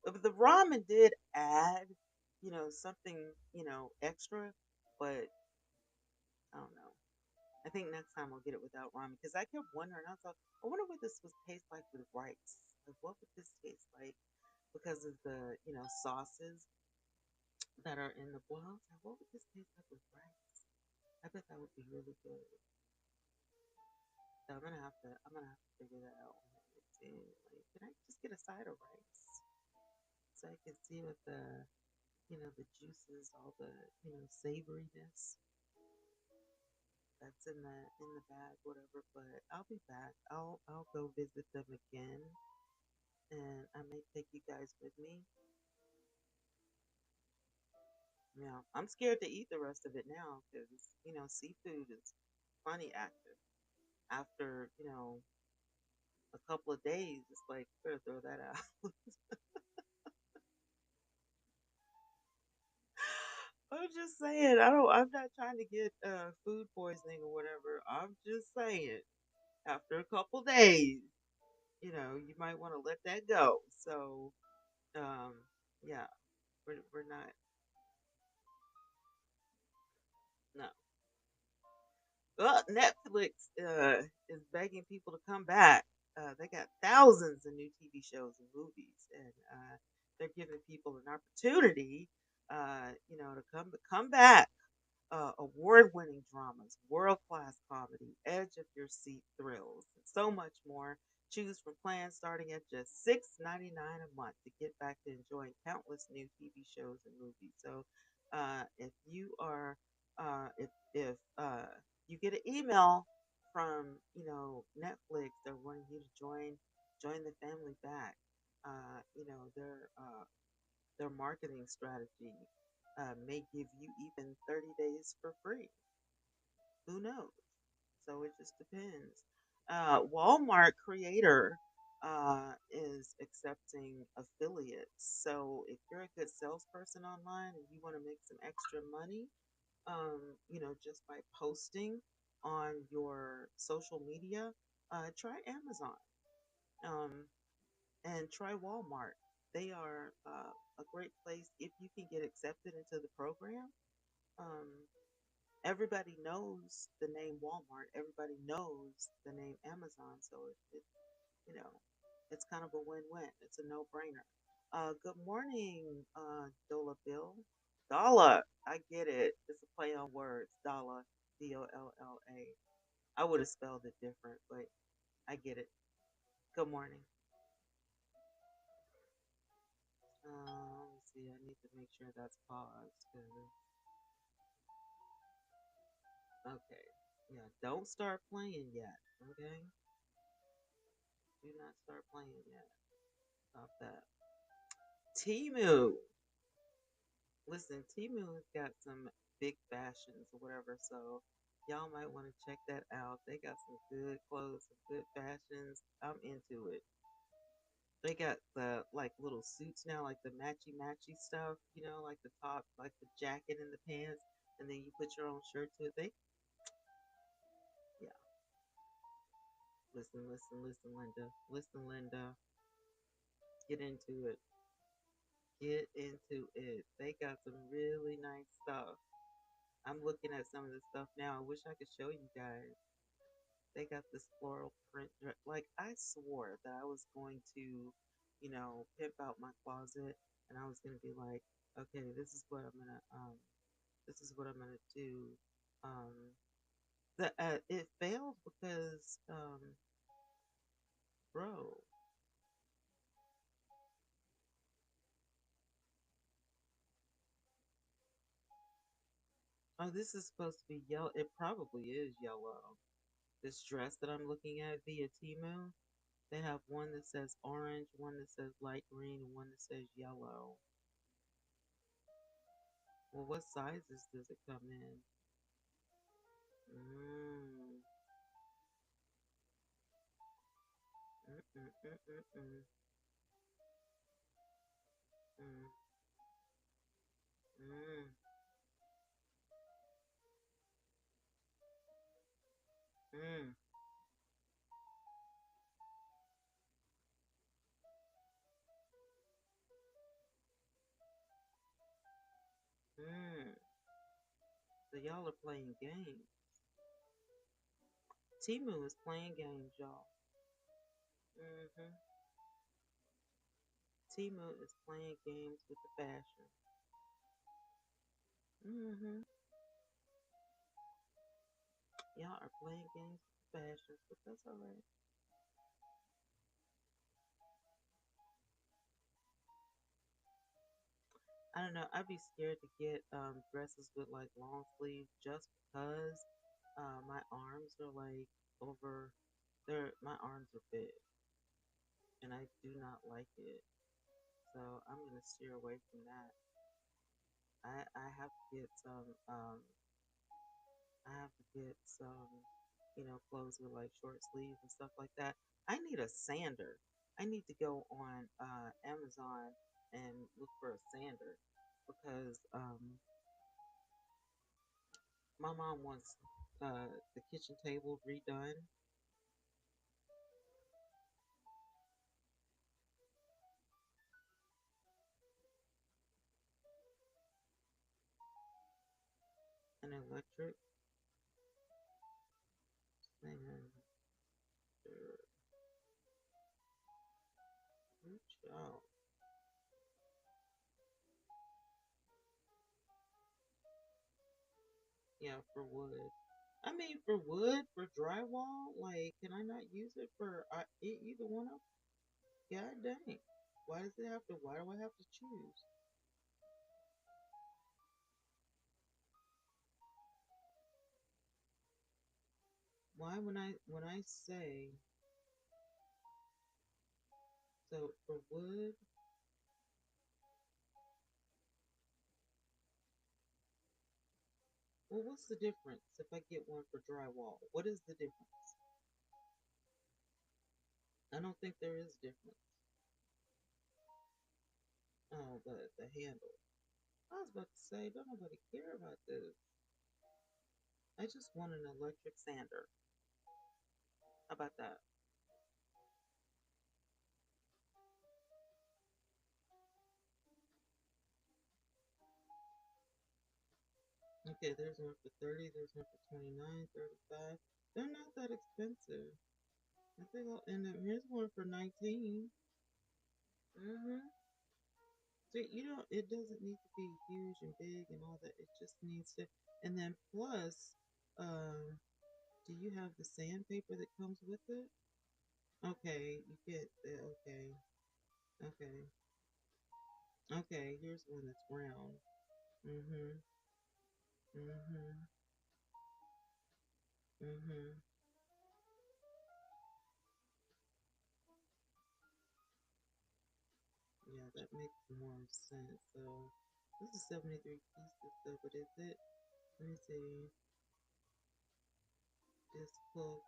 of the ramen did add, something, extra, but I don't know. I think next time I'll get it without ramen because I kept wondering. I was like, I wonder what this would taste like with rice. Like, what would this taste like because of the, sauces that are in the boil? I was like, what would this taste like with rice? I bet that would be really good. So I'm gonna have to figure that out when I get to like, can I just get a side of rice so I can see what the juices, all the, savoriness that's in the bag, whatever. But I'll be back. I'll go visit them again, and I may take you guys with me. Yeah, I'm scared to eat the rest of it now because seafood is funny active. After a couple of days, it's like better throw that out. I'm just saying. I don't. I'm not trying to get food poisoning or whatever. I'm just saying. After a couple days, you might want to let that go. So, um, yeah, we're not. No. Well, Netflix is begging people to come back. They got thousands of new TV shows and movies, and they're giving people an opportunity, to come back. Award-winning dramas, world-class comedy, edge of your seat thrills, and so much more. Choose from plans starting at just $6.99 a month to get back to enjoying countless new TV shows and movies. So, if you are, if you get an email from Netflix, they're wanting you to join the family back. Their marketing strategy may give you even 30 days for free. Who knows? So it just depends. Walmart Creator is accepting affiliates. So if you're a good salesperson online and you want to make some extra money, just by posting on your social media, try Amazon. Um, and try Walmart. They are a great place if you can get accepted into the program. Um, Everybody knows the name Walmart. Everybody knows the name Amazon. So you know, it's kind of a win-win. It's a no-brainer. Good morning, Dola Bill. Dollar. I get it. It's a play on words. Dollar. Dolla. I would have spelled it different, but I get it. Good morning. Let me see. I need to make sure that's paused. Okay. Yeah. Don't start playing yet. Okay. Do not start playing yet. Stop that. Timu. Listen, Timu has got some big fashions or whatever, so y'all might want to check that out. They got some good clothes, some good fashions. I'm into it. They got the like little suits now, like the matchy matchy stuff, like the top, like the jacket and the pants, and then you put your own shirt to it. Yeah, listen, listen, listen, Linda. Listen, Linda. Get into it. Get into it. They got some really nice stuff. I'm looking at some of this stuff now. I wish I could show you guys. They got this floral print. Like, I swore that I was going to, pimp out my closet and I was going to be like, okay, this is what I'm going to do. Um, it failed because, bro, oh, this is supposed to be yellow. It probably is yellow. This dress that I'm looking at via Timu, they have one that says orange, one that says light green, and one that says yellow. Well, what sizes does it come in? Mm, mm, mm, mm, mm, mm, mm, mm, mm, mm. So y'all are playing games. Timu is playing games, y'all. Hmm. Timu is playing games with the fashion. Hmm. Y'all are playing games with the fashion, but that's all right. I don't know. I'd be scared to get dresses with like long sleeves just because my arms are like over. My arms are big, and I do not like it. So I'm gonna steer away from that. I have to get some I have to get some, clothes with like short sleeves and stuff like that. I need a sander. I need to go on Amazon and look for a sander because my mom wants the kitchen table redone. An electric sander. Good job. Yeah, for wood. I mean, for wood, for drywall, like, can I not use it for either one of them? God dang. Why does it have to, why do I have to choose? Why when I say, so for wood, well, what's the difference if I get one for drywall? What is the difference? I don't think there is difference. Oh, the handle. I was about to say, don't nobody care about this. I just want an electric sander. How about that? Okay, there's one for 30, there's one for 29, 35. They're not that expensive. I think and then here's one for 19. Mm-hmm. So you know, it doesn't need to be huge and big and all that. It just needs to. And then plus, um, do you have the sandpaper that comes with it? Okay, you get the okay, okay, okay. Here's one that's round. Mm-hmm. Mm-hmm. Mm-hmm. Yeah, that makes more sense. So this is 73 pieces. So, but is it? Let me see. This book.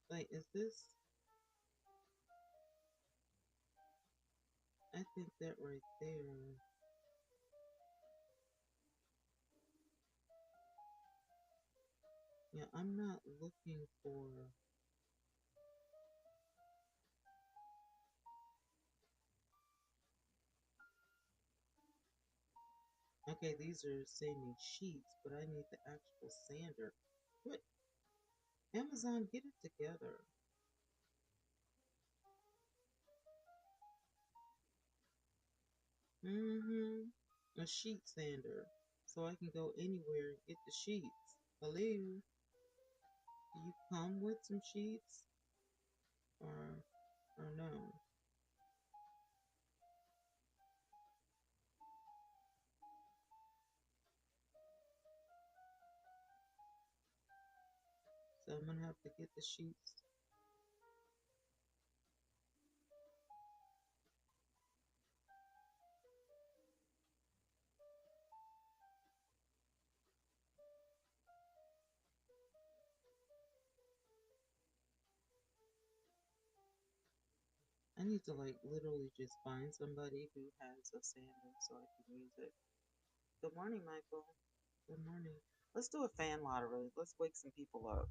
Like, is this? I think that right there. Yeah, I'm not looking for. Okay, these are sanding sheets, but I need the actual sander. What? Amazon, get it together. Mm-hmm. A sheet sander, so I can go anywhere and get the sheets. Hello, do you come with some sheets, or no? So I'm gonna have to get the sheets. I need to like literally just find somebody who has a sander so I can use it. Good morning, Michael. Good morning. Let's do a fan lottery. Let's wake some people up.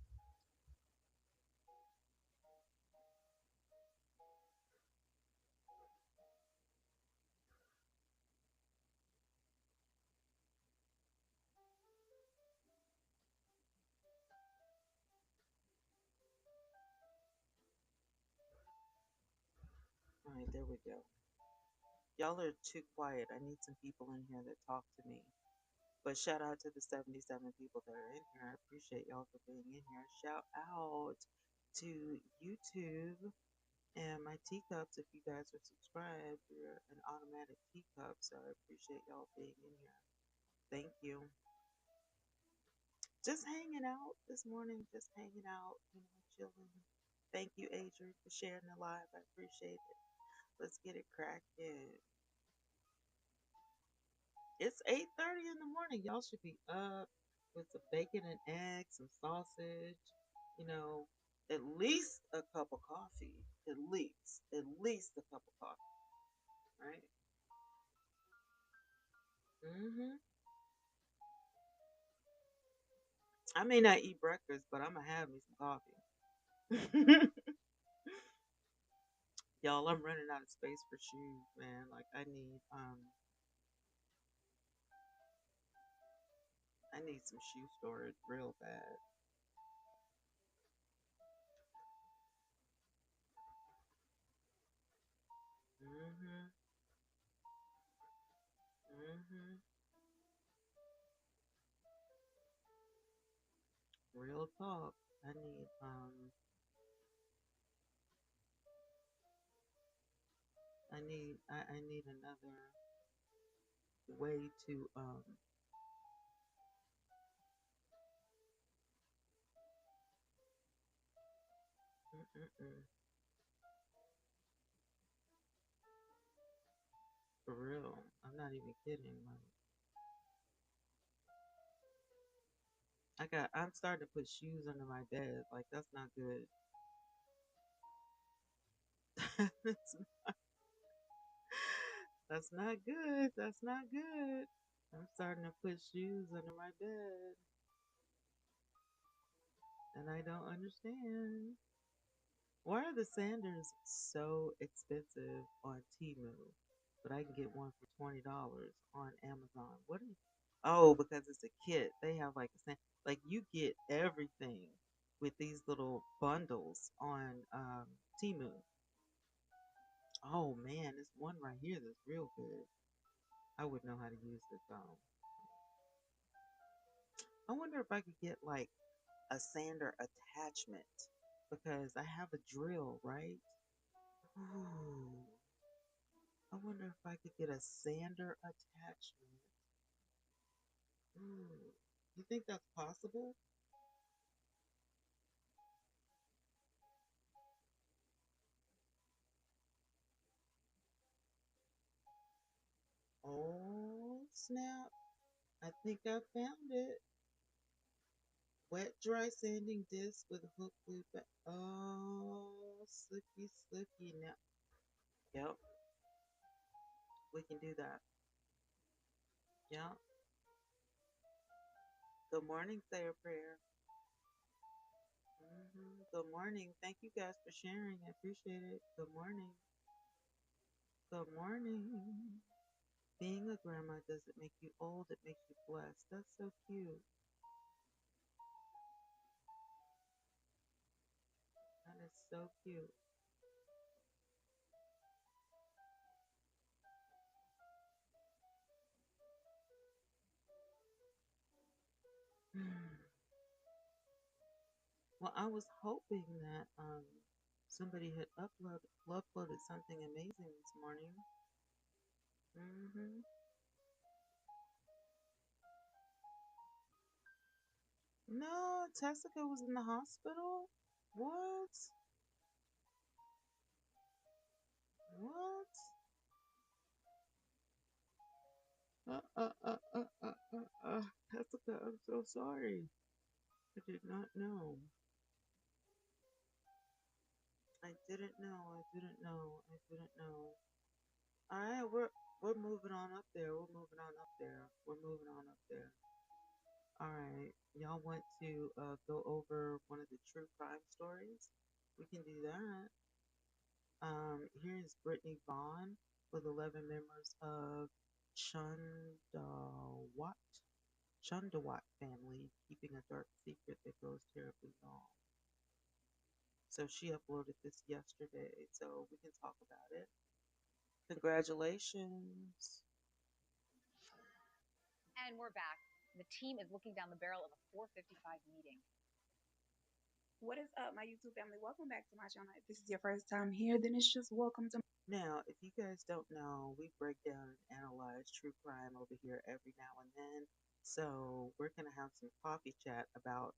All right, there we go. Y'all are too quiet. I need some people in here that talk to me. But shout out to the 77 people that are in here. I appreciate y'all for being in here. Shout out to YouTube and my teacups. If you guys are subscribed, you're an automatic teacup. So I appreciate y'all being in here. Thank you. Just hanging out this morning, just hanging out, chilling. Thank you, Adrian, for sharing the live. I appreciate it. Let's get it cracking. It's 8:30 in the morning. Y'all should be up with some bacon and eggs, some sausage, you know, at least a cup of coffee. At least a cup of coffee, right? Hmm. I may not eat breakfast, but I'm gonna have me some coffee. Y'all, I'm running out of space for shoes, man. Like I need some shoe storage real bad. Hmm. Hmm. Real talk. I need another way to mm-mm-mm, for real. I'm not even kidding. Like I'm starting to put shoes under my bed. Like that's not good. that's, that's not good. That's not good. I'm starting to put shoes under my bed, and I don't understand. Why are the Sanders so expensive on Temu, but I can get one for $20 on Amazon? What are you? Oh, because it's a kit. They have like like you get everything with these little bundles on Temu. Oh man, this one right here that's real good. I would know how to use it though. I wonder if I could get like a sander attachment because I have a drill, right? Ooh. I wonder if I could get a sander attachment. Ooh. You think that's possible? Oh, snap. I think I found it. Wet dry sanding disc with hook loop. Oh, slicky, slicky. Now, yep, we can do that. Yep. Good morning, say a prayer. Good morning. Thank you guys for sharing. I appreciate it. Good morning. Good morning. Being a grandma doesn't make you old, it makes you blessed. That's so cute. That is so cute. Well, I was hoping that somebody had uploaded something amazing this morning. Hmm. No, Tessica was in the hospital. What? What? Tessica, I'm so sorry. I did not know. I didn't know. I didn't know. I didn't know. All right, we're moving on up there. We're moving on up there. We're moving on up there. All right, y'all want to go over one of the true crime stories? We can do that. Here's Brittany Vaughn with 11 members of Chundawat Chundawat family keeping a dark secret that goes terribly wrong. So she uploaded this yesterday, so we can talk about it. Congratulations. And we're back. The team is looking down the barrel of a 4:55 meeting. What is up, my YouTube family? Welcome back to my channel. If this is your first time here, then it's just welcome to. Now, if you guys don't know, we break down and analyze true crime over here every now and then. So we're gonna have some coffee chat about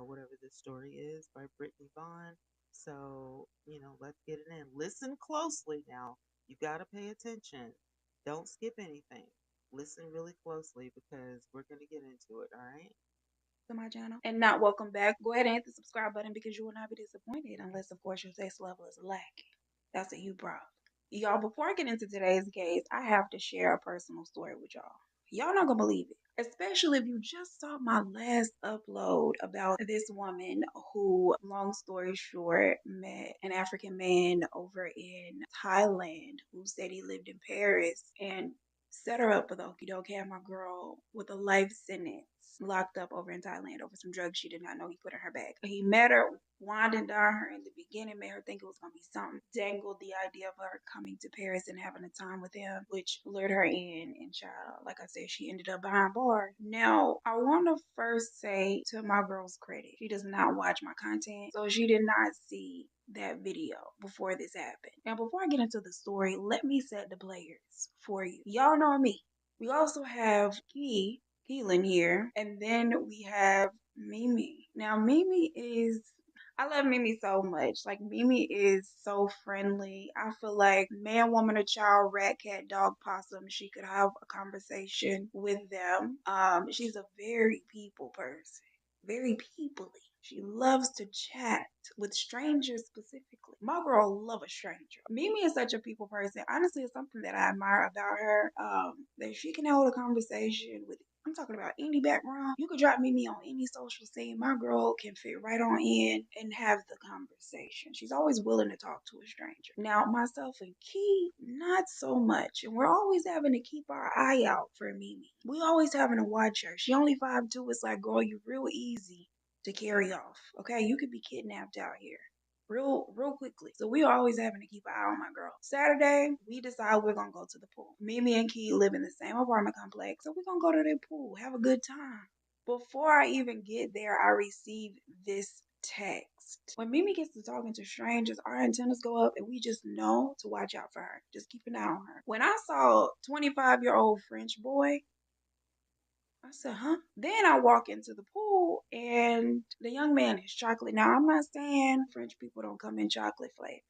whatever this story is by Brittany Vaughn. So let's get it in. Listen closely now. You gotta pay attention. Don't skip anything. listen really closely because we're going to get into it, all right? To my channel and not welcome back, go ahead and hit the subscribe button because you will not be disappointed unless, of course, your taste level is lacking. That's a you problem. Y'all, before I get into today's case, I have to share a personal story with y'all. Y'all not gonna believe it, especially if you just saw my last upload about this woman who, long story short, met an African man over in Thailand who said he lived in Paris and set her up with okie doke, had my girl with a life sentence locked up over in Thailand over some drugs she did not know he put in her bag. He met her, wined and dined her in the beginning, made her think it was gonna be something, dangled the idea of her coming to Paris and having a time with him, which lured her in, and child, like I said, she ended up behind bars. Now, I wanna first say to my girl's credit, she does not watch my content, so she did not see that video before this happened. Now, before I get into the story, let me set the players for you. Y'all know me. We also have Keelan here, and then we have Mimi. Now, Mimi is. I love Mimi so much. Like, Mimi is so friendly. I feel like man, woman, or child, rat, cat, dog, possum, she could have a conversation with them. She's a very people person, very peoply. She loves to chat with strangers specifically. My girl love a stranger. Mimi is such a people person. Honestly, it's something that I admire about her. That she can hold a conversation with. I'm talking about any background. You could drop Mimi on any social scene. My girl can fit right on in and have the conversation. She's always willing to talk to a stranger. Now, myself and Key, not so much. And we're always having to keep our eye out for Mimi. We always having to watch her. She only 5'2". It's like, girl, you real easy to carry off. Okay, you could be kidnapped out here real quickly. So we are always having to keep an eye on my girl. Saturday, we decide we're gonna go to the pool. Mimi and Key live in the same apartment complex, so we're gonna go to the pool, have a good time. Before I even get there, I receive this text. When Mimi gets to talking to strangers, our antennas go up and we just know to watch out for her. Just keep an eye on her. When I saw 25-year-old French boy, I said, huh? Then I walk into the pool and the young man is chocolate. Now, I'm not saying French people don't come in chocolate flavors.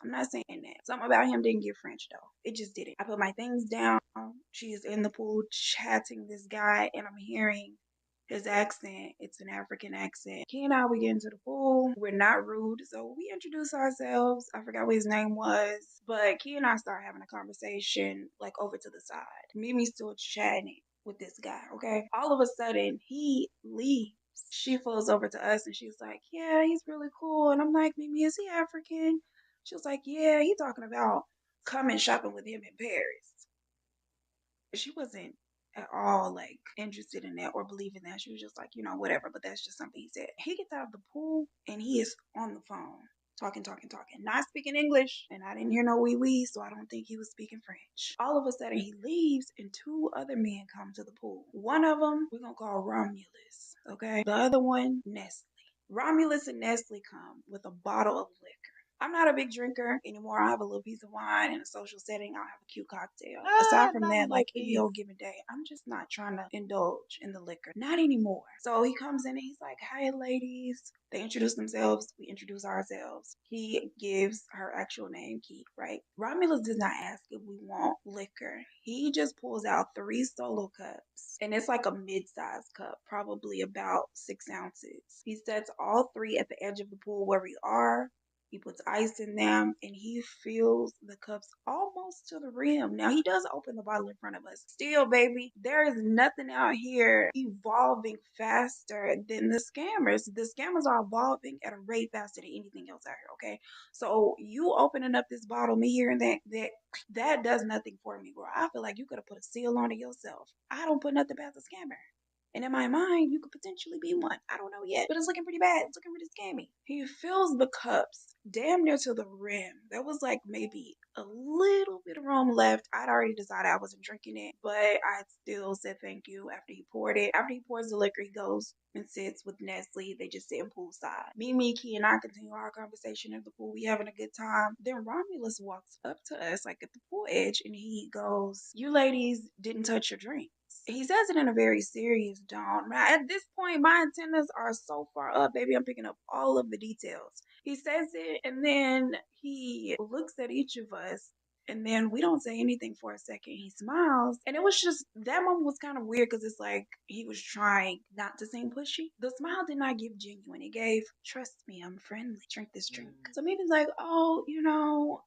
I'm not saying that. Something about him didn't get French though. It just didn't. I put my things down. She's in the pool chatting this guy and I'm hearing his accent. It's an African accent. He and I, we get into the pool. We're not rude, so we introduce ourselves. I forgot what his name was, but Key and I start having a conversation like over to the side. Mimi's still chatting with this guy, okay? All of a sudden, he leaves. She flows over to us and she's like, yeah, he's really cool. And I'm like, Mimi, is he African? She was like, yeah, he talking about coming shopping with him in Paris. She wasn't at all like interested in that or believing that. She was just like, whatever, but that's just something he said. He gets out of the pool and he is on the phone. Talking, not speaking English, and I didn't hear no wee wee, so I don't think he was speaking French. All of a sudden, he leaves, and two other men come to the pool. One of them, we're gonna call Romulus, okay? The other one, Nestle. Romulus and Nestle come with a bottle of liquor. I'm not a big drinker anymore. I have a little piece of wine in a social setting. I'll have a cute cocktail. Aside from Not a that, little like any piece. old given day, I'm just not trying to indulge in the liquor. Not anymore. So he comes in and he's like, "Hi, ladies." They introduce themselves. We introduce ourselves. He gives her actual name, Keith, right? Romulus does not ask if we want liquor. He just pulls out 3 solo cups. And it's like a mid-sized cup, probably about 6 ounces. He sets all 3 at the edge of the pool where we are. He puts ice in them and he fills the cups almost to the rim. Now, he does open the bottle in front of us. Still, baby, there is nothing out here evolving faster than the scammers. The scammers are evolving at a rate faster than anything else out here, okay? So, you opening up this bottle, me hearing that does nothing for me, bro. I feel like you could have put a seal on it yourself. I don't put nothing past a scammer. And in my mind, you could potentially be one. I don't know yet, but it's looking pretty bad. It's looking pretty scammy. He fills the cups damn near to the rim. There was like maybe a little bit of rum left. I'd already decided I wasn't drinking it, but I still said thank you after he poured it. After he pours the liquor, he goes and sits with Nestle. They just sit in poolside. Me, Key, and I continue our conversation at the pool. We having a good time. Then Romulus walks up to us, like at the pool edge, and he goes, "You ladies didn't touch your drinks." He says it in a very serious tone. At this point, my antennas are so far up, baby. I'm picking up all of the details. He says it, and then he looks at each of us, And then we don't say anything for a second. He smiles. And it was just, that moment was kind of weird because it's like he was trying not to seem pushy. The smile did not give genuine. It gave, trust me, I'm friendly. Drink this drink. So Mimi's like, oh,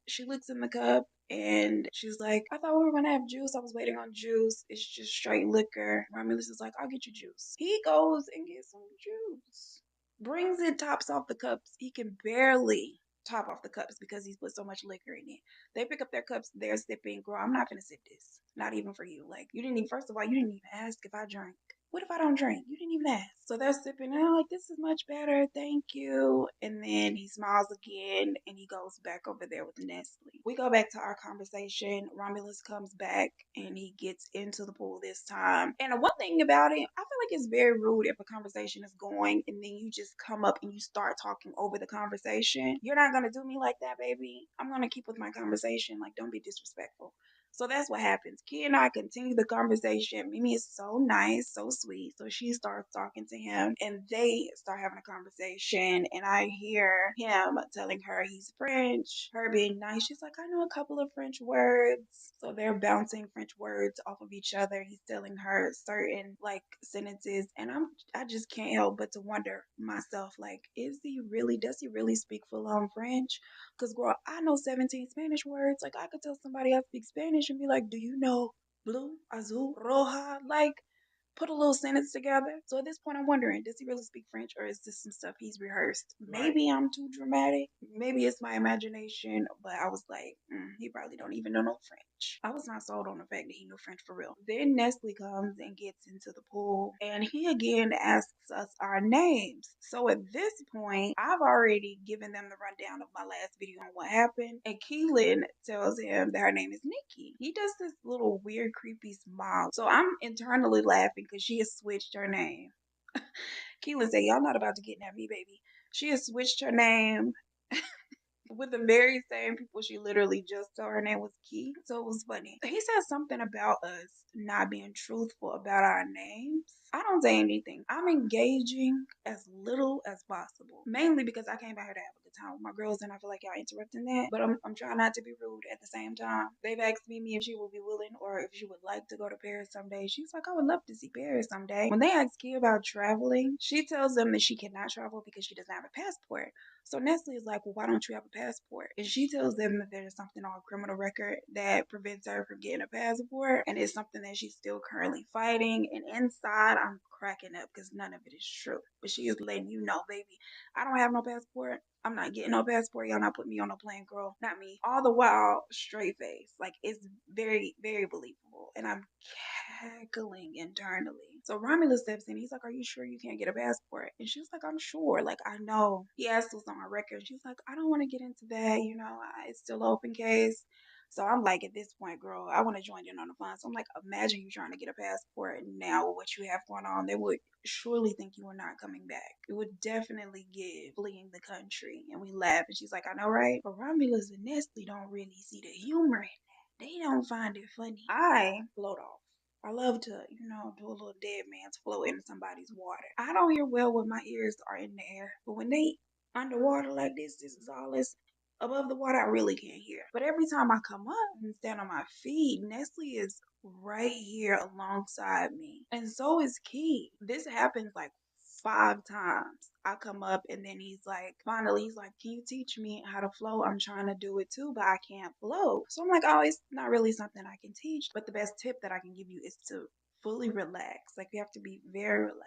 she looks in the cup and she's like, I thought we were going to have juice. I was waiting on juice. It's just straight liquor. Romulus is like, I'll get you juice. He goes and gets some juice. Brings it, tops off the cups. He can barely top off the cups because he's put so much liquor in it. They pick up their cups, they're sipping. Girl, I'm not gonna sip this. Not even for you. Like, you didn't even, first of all, you didn't even ask if I drank. What if I don't drink? You didn't even ask. So they're sipping, and I'm like, this is much better. Thank you. And then he smiles again and he goes back over there with Nestle. We go back to our conversation. Romulus comes back and he gets into the pool this time. And the one thing about it, I feel like it's very rude if a conversation is going and then you just come up and you start talking over the conversation. You're not gonna do me like that, baby. I'm gonna keep with my conversation. Like, don't be disrespectful. So that's what happens. Key and I continue the conversation. Mimi is so nice, so sweet. So she starts talking to him and they start having a conversation. And I hear him telling her he's French, her being nice. She's like, I know a couple of French words. So they're bouncing French words off of each other. He's telling her certain like sentences. And I just can't help but to wonder myself, like, does he really speak full on French? Because, girl, I know 17 Spanish words. Like, I could tell somebody I speak Spanish and be like, do you know blue, azul, roja? Like, put a little sentence together. So at this point, I'm wondering, does he really speak French or is this some stuff he's rehearsed? Right. Maybe I'm too dramatic. Maybe it's my imagination, but I was like, he probably don't even know no French. I was not sold on the fact that he knew French for real. Then Nestle comes and gets into the pool and he again asks us our names. So at this point, I've already given them the rundown of my last video on what happened. And Keelan tells him that her name is Nikki. He does this little weird, creepy smile. So I'm internally laughing because she has switched her name. Keelan said, y'all not about to get at me, baby. She has switched her name with the very same people she literally just told her name was Key. So it was funny. He said something about us not being truthful about our names. I don't say anything. I'm engaging as little as possible. Mainly because I came out here to have a good time with my girls and I feel like y'all interrupting that. But I'm trying not to be rude at the same time. They've asked Mimi if she would be willing or if she would like to go to Paris someday. She's like, I would love to see Paris someday. When they ask Key about traveling, she tells them that she cannot travel because she doesn't have a passport. So Nestle is like, well, why don't you have a passport? And she tells them that there's something on her criminal record that prevents her from getting a passport. And it's something that she's still currently fighting. And inside, I'm cracking up because none of it is true. But she is letting you know, baby, I don't have no passport. I'm not getting no passport. Y'all not putting me on no plane, girl. Not me. All the while, straight face. Like, it's very, very believable. And I'm cackling internally. So Romulus steps in. He's like, are you sure you can't get a passport? And she's like, I'm sure. Like, I know. He asked what's on my record. She's like, I don't want to get into that. It's still open case. So I'm like, at this point, girl, I want to join in on the fun. So I'm like, imagine you trying to get a passport and now with what you have going on, they would surely think you were not coming back. It would definitely give fleeing the country. And we laugh. And she's like, I know, right? But Romulus and Nestle don't really see the humor in that. They don't find it funny. I float off. I love to, do a little dead man's float into somebody's water. I don't hear well when my ears are in the air, but when they underwater like this is all this above the water, I really can't hear. But every time I come up and stand on my feet, Nestle is right here alongside me. And so is Key. This happens like 5 times. I come up and then finally he's like, can you teach me how to float? I'm trying to do it too, but I can't float. So I'm like, oh, it's not really something I can teach. But the best tip that I can give you is to fully relax. Like, you have to be very relaxed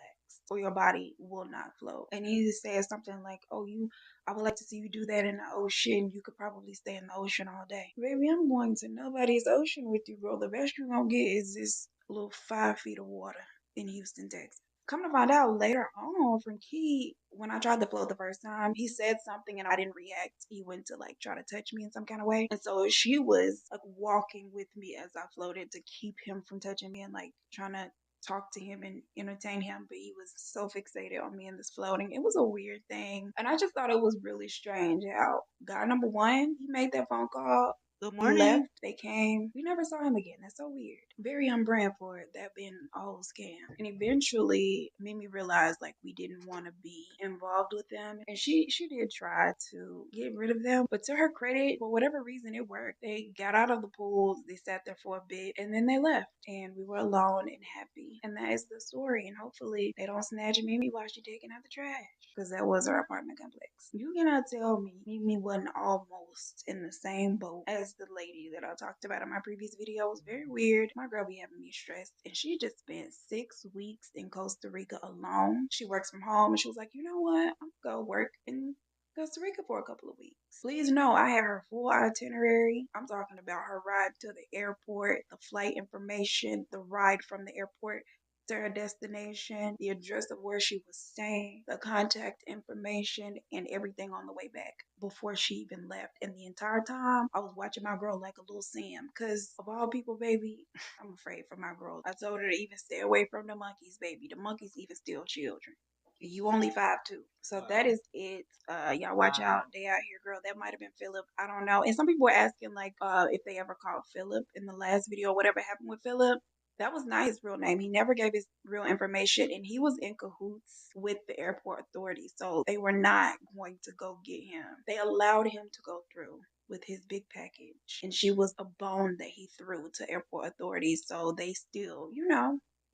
or your body will not float. And he says something like, I would like to see you do that in the ocean. You could probably stay in the ocean all day. Baby, I'm going to nobody's ocean with you, bro. The best you're going to get is this little 5 feet of water in Houston, Texas. Come to find out later on from Key, when I tried to float the first time, he said something and I didn't react. He went to try to touch me in some kind of way. And so she was walking with me as I floated to keep him from touching me and trying to talk to him and entertain him, but he was so fixated on me in this floating. It was a weird thing. And I just thought it was really strange how guy number one, he made that phone call. Good He morning. left. They came. We never saw him again. That's so weird. very on brand for it, that being all scam. And eventually made me realize like we didn't want to be involved with them. And she did try to get rid of them, but to her credit, for whatever reason it worked. They got out of the pools, they sat there for a bit, and then they left. And we were alone and happy. And that is the story. And hopefully they don't snatch Mimi while she's taking out the trash. Because that was our apartment complex. You cannot tell me Mimi wasn't almost in the same boat as the lady that I talked about in my previous video. It was very weird. My girl be having me stressed. And she just spent 6 weeks in Costa Rica alone. She works from home and she was like, you know what? I'm gonna go work in Costa Rica for a couple of weeks. Please know I have her full itinerary. I'm talking about her ride to the airport, the flight information, the ride from the airport to her destination, the address of where she was staying, the contact information, and everything on the way back before she even left. And the entire time, I was watching my girl like a little Sam. Because of all people, baby, I'm afraid for my girl. I told her to even stay away from the monkeys, baby. The monkeys even steal children. You only 5'2". So that is it. Y'all watch out. They out here, girl. That might have been Philip. I don't know. And some people were asking like if they ever called Philip in the last video, whatever happened with Philip. That was not his real name. He never gave his real information, and he was in cahoots with the airport authorities. So they were not going to go get him. They allowed him to go through with his big package, and she was a bone that he threw to airport authorities. So they still,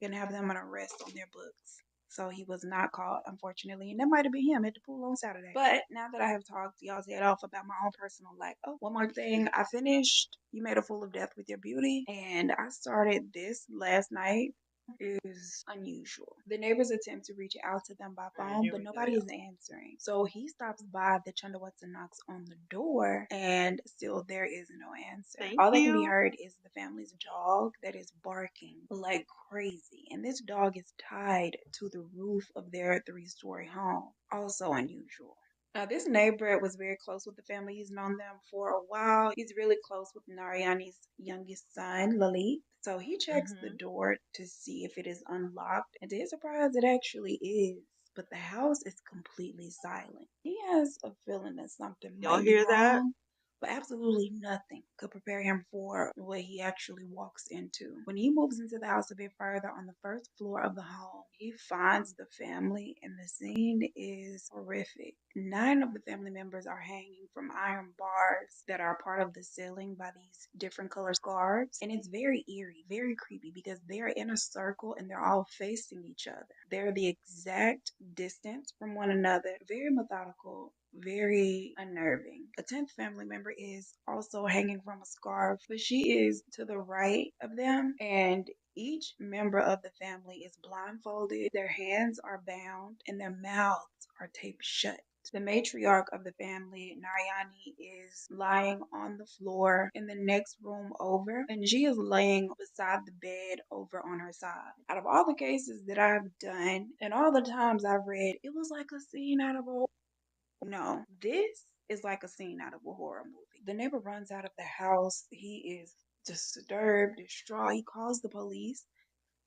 gonna have them on arrest on their books. So he was not caught, unfortunately. And that might have been him at the pool on Saturday. But now that I have talked y'all's head off about my own personal life, oh, one more thing. I finished You Made a Fool of Death with Your Beauty. And I started this last night. Is unusual. The neighbors attempt to reach out to them by phone, but nobody is answering. So he stops by the Chundawatts and knocks on the door, and still there is no answer. Thank All that can be you. heard is the family's dog that is barking like crazy, and this dog is tied to the roof of their 3-story home. Also unusual. Now, this neighbor was very close with the family. He's known them for a while. He's really close with Nariani's youngest son, Lalit. So he checks the Hmm. door to see if it is unlocked. And to his surprise, it actually is. But the house is completely silent. He has a feeling that something Y'all might be hear that? wrong, but absolutely nothing could prepare him for what he actually walks into. When he moves into the house a bit further on the first floor of the home, he finds the family, and the scene is horrific. 9 of the family members are hanging from iron bars that are part of the ceiling by these different color scarves. And it's very eerie, very creepy because they're in a circle and they're all facing each other. They're the exact distance from one another, very methodical, very unnerving. A 10th family member is also hanging from a scarf, but she is to the right of them, and each member of the family is blindfolded, their hands are bound, and their mouths are taped shut. The matriarch of the family, Narayani, is lying on the floor in the next room over, and she is laying beside the bed over on her side. Out of all the cases that I've done and all the times I've read, it was like a scene out of a no, this is like a scene out of a horror movie. The neighbor runs out of the house. He is disturbed, distraught. He calls the police,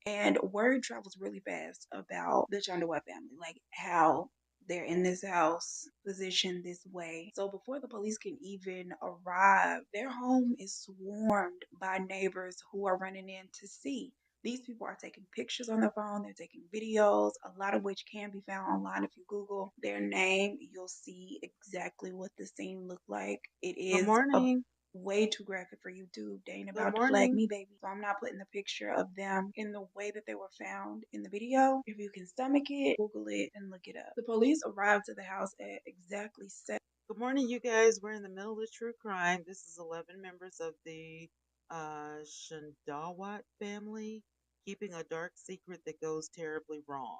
and word travels really fast about the Chandawa family, like how they're in this house, positioned this way. So before the police can even arrive, their home is swarmed by neighbors who are running in to see. These people are taking pictures on their phone, they're taking videos, a lot of which can be found online. If you Google their name, you'll see exactly what the scene looked like. It Good is a morning. way too graphic for YouTube. They ain't Good about to flag morning. me, baby. So I'm not putting the picture of them in the way that they were found in the video. If you can stomach it, Google it and look it up. The police arrived to the house at exactly 7. Good morning, you guys. We're in the middle of true crime. This is 11 members of the Shandawat family keeping a dark secret that goes terribly wrong.